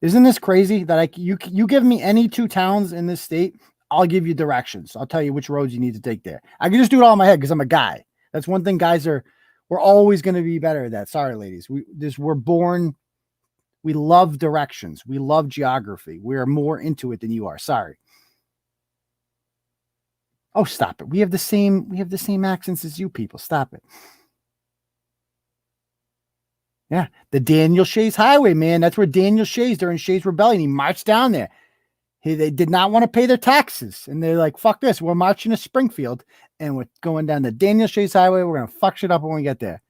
Isn't this crazy that you give me any 2 towns in this state, I'll give you directions. I'll tell you which roads you need to take there. I can just do it all in my head because I'm a guy. That's one thing we're always going to be better at that. Sorry, ladies. We're born. We love directions. We love geography. We are more into it than you are. Sorry. Oh, stop it. We have the same accents as you people. Stop it. Yeah. The Daniel Shays Highway, man. That's where Daniel Shays, during Shays Rebellion, he marched down there. They did not want to pay their taxes. And they're like, fuck this. We're marching to Springfield and we're going down the Daniel Shays Highway. We're going to fuck shit up when we get there.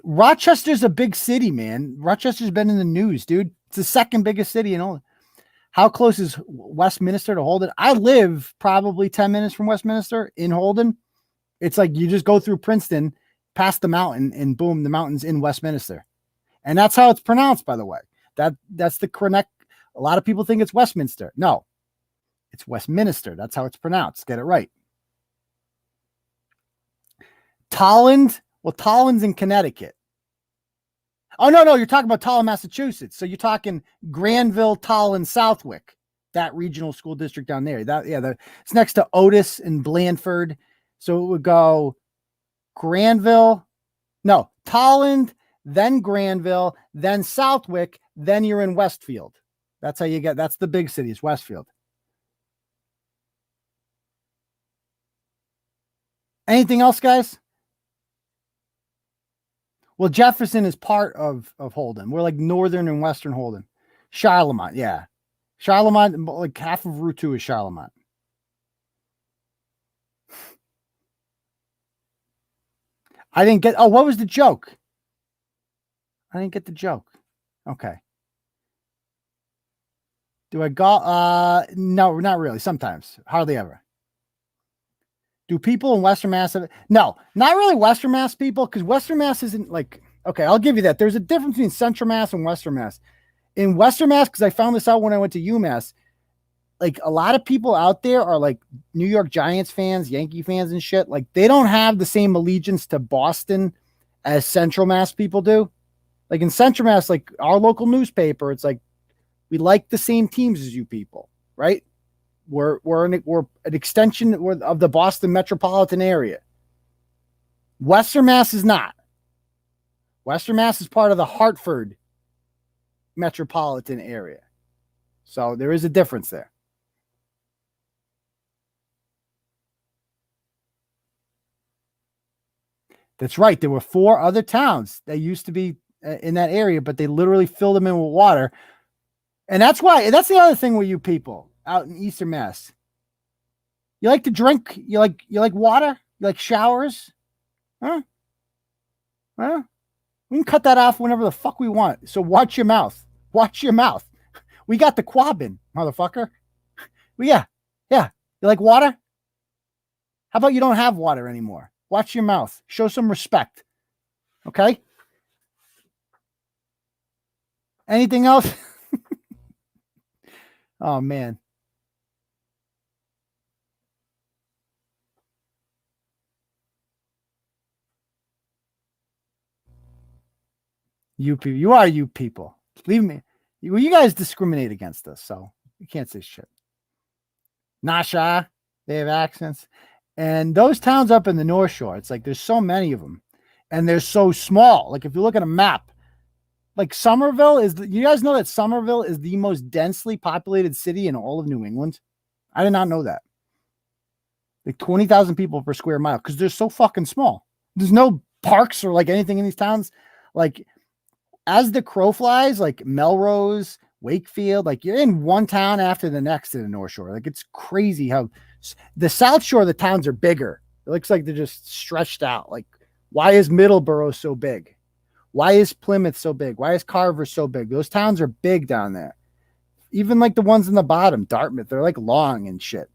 Rochester's a big city, man. Rochester's been in the news, dude. It's the second biggest city in all. How close is Westminster to Holden? I live probably 10 minutes from Westminster in Holden. It's like you just go through Princeton, past the mountain, and boom, the mountain's in Westminster. And that's how it's pronounced, by the way. That's the correct. A lot of people think it's Westminster. No, it's Westminster. That's how it's pronounced. Get it right. Tolland. Well, Tolland's in Connecticut. Oh, no, you're talking about Tolland, Massachusetts. So you're talking Granville, Tolland, Southwick, that regional school district down there. It's next to Otis and Blandford. So it would go Tolland, then Granville, then Southwick, then you're in Westfield. That's how you get, that's the big city, is Westfield. Anything else, guys? Well, Jefferson is part of Holden. We're like northern and western Holden. Charlemont, yeah. Charlemont, like half of Route 2 is Charlemont. I didn't get, what was the joke? I didn't get the joke. Okay. Do I go? No, not really. Sometimes. Hardly ever. Do people in Western Mass have, no, not really Western Mass people, because Western Mass isn't like, okay, I'll give you that. There's a difference between Central Mass and Western Mass. In Western Mass, because I found this out when I went to UMass, like a lot of people out there are like New York Giants fans, Yankee fans and shit. Like they don't have the same allegiance to Boston as Central Mass people do. Like in Central Mass, like our local newspaper, it's like, we like the same teams as you people, right? We're an extension of the Boston metropolitan area. Western Mass is not. Western Mass is part of the Hartford metropolitan area. So there is a difference there. That's right. There were 4 other towns that used to be in that area, but they literally filled them in with water. And that's the other thing with you people out in Eastern Mass. You like to drink, you like water, you like showers. Huh? We can cut that off whenever the fuck we want. So watch your mouth. Watch your mouth. We got the quabbin, motherfucker. Well, yeah. You like water? How about you don't have water anymore? Watch your mouth. Show some respect. Okay? Anything else? Oh, man. You people. You are you people. Leave me. You guys discriminate against us, so you can't say shit. Nasha, they have accents. And those towns up in the North Shore, it's like there's so many of them. And they're so small. Like if you look at a map, like Somerville you guys know that Somerville is the most densely populated city in all of New England? I did not know that. Like 20,000 people per square mile because they're so fucking small. There's no parks or like anything in these towns. Like as the crow flies, like Melrose, Wakefield, like you're in one town after the next in the North Shore. Like it's crazy how the South Shore, the towns are bigger. It looks like they're just stretched out. Like why is Middleborough so big? Why is Plymouth so big? Why is Carver so big? Those towns are big down there. Even like the ones in the bottom, Dartmouth, they're like long and shit.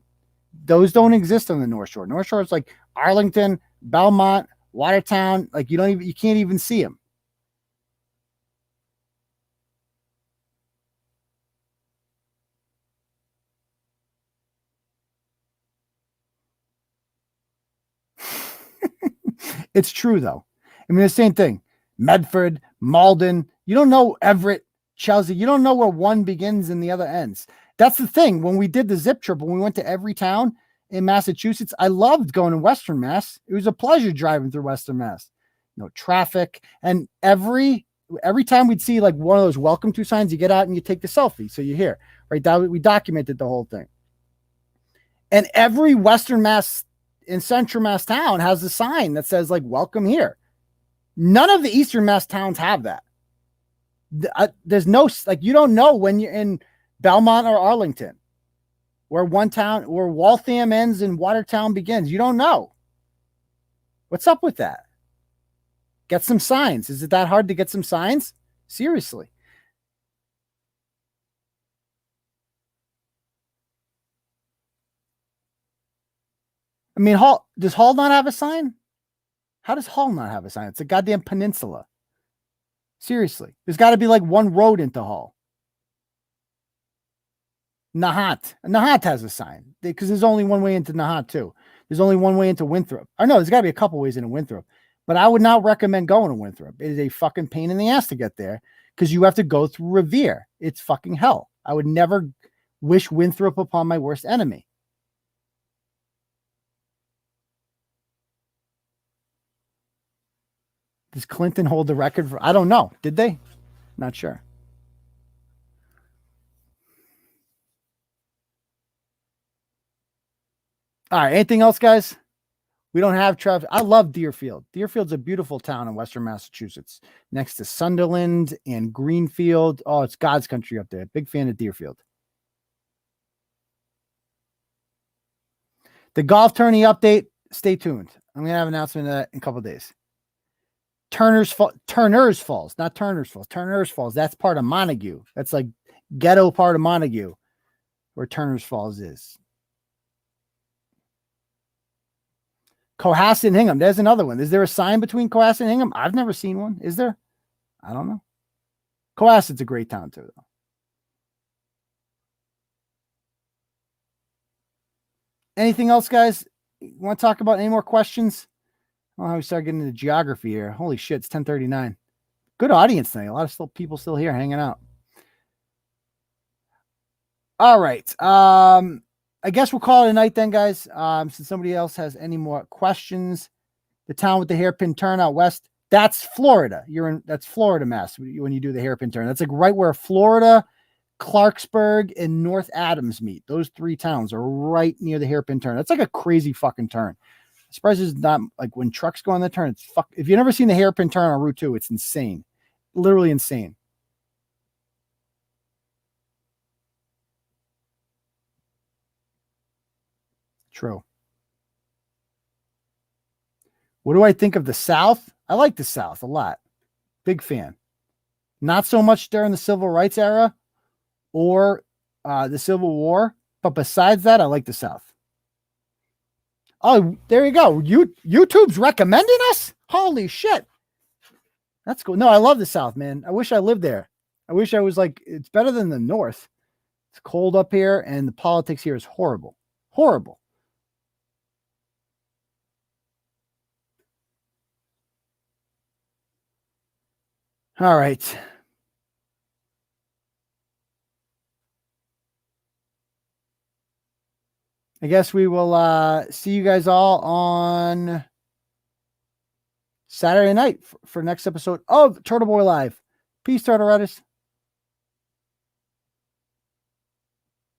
Those don't exist on the North Shore. North Shore is like Arlington, Belmont, Watertown. Like you can't even see them. It's true though. I mean, the same thing. Medford, Malden. You don't know Everett, Chelsea. You don't know where one begins and the other ends. That's the thing. When we did the zip trip, when we went to every town in Massachusetts, I loved going to Western Mass. It was a pleasure driving through Western Mass. No traffic. And every time we'd see like one of those welcome to signs, you get out and you take the selfie. So you're here, right? We documented the whole thing. And every Western Mass in Central Mass town has a sign that says like, welcome here. None of the Eastern Mass towns have that. There's no, like, you don't know when you're in Belmont or Arlington, where Waltham ends and Watertown begins. You don't know. What's up with that? Get some signs. Is it that hard to get some signs? Seriously. I mean, does Hall not have a sign? How does Hall not have a sign? It's a goddamn peninsula. Seriously. There's got to be like one road into Hall. Nahat has a sign because there's only one way into Nahat too. There's only one way into Winthrop. I know there's got to be a couple ways into Winthrop, but I would not recommend going to Winthrop. It is a fucking pain in the ass to get there because you have to go through Revere. It's fucking hell. I would never wish Winthrop upon my worst enemy. Does Clinton hold the record for? I don't know. Did they? Not sure. All right. Anything else, guys? We don't have traffic. I love Deerfield. Deerfield's a beautiful town in Western Massachusetts, next to Sunderland and Greenfield. Oh, it's God's country up there. Big fan of Deerfield. The golf tourney update. Stay tuned. I'm going to have an announcement of that in a couple of days. Turner's Falls, not Turner's Falls. Turner's Falls. That's part of Montague. That's like ghetto part of Montague, where Turner's Falls is. Cohasset and Hingham. There's another one. Is there a sign between Cohasset and Hingham? I've never seen one. Is there? I don't know. Cohasset's a great town too, though. Anything else, guys? You want to talk about any more questions? I don't know how we start getting into geography here. Holy shit, it's 10:39. Good audience tonight. A lot of people still here hanging out. All right. I guess we'll call it a night then, guys. Since somebody else has any more questions. The town with the hairpin turn out west, that's Florida. That's Florida, Mass. When you do the hairpin turn, that's like right where Florida, Clarksburg, and North Adams meet. Those three towns are right near the hairpin turn. That's like a crazy fucking turn. I'm surprised it's not like when trucks go on the turn. It's if you've never seen the hairpin turn on Route 2, it's insane. Literally insane. True. What do I think of the South? I like the South a lot. Big fan. Not so much during the Civil Rights era or the Civil War, but besides that, I like the South. Oh, there you go. YouTube's recommending us? Holy shit. That's cool. No, I love the South, man. I wish I lived there. I wish I was like, it's better than the North. It's cold up here, and the politics here is horrible. Horrible. All right. I guess we will see you guys all on Saturday night for next episode of Turtleboy Live. Peace, Turtle Riders.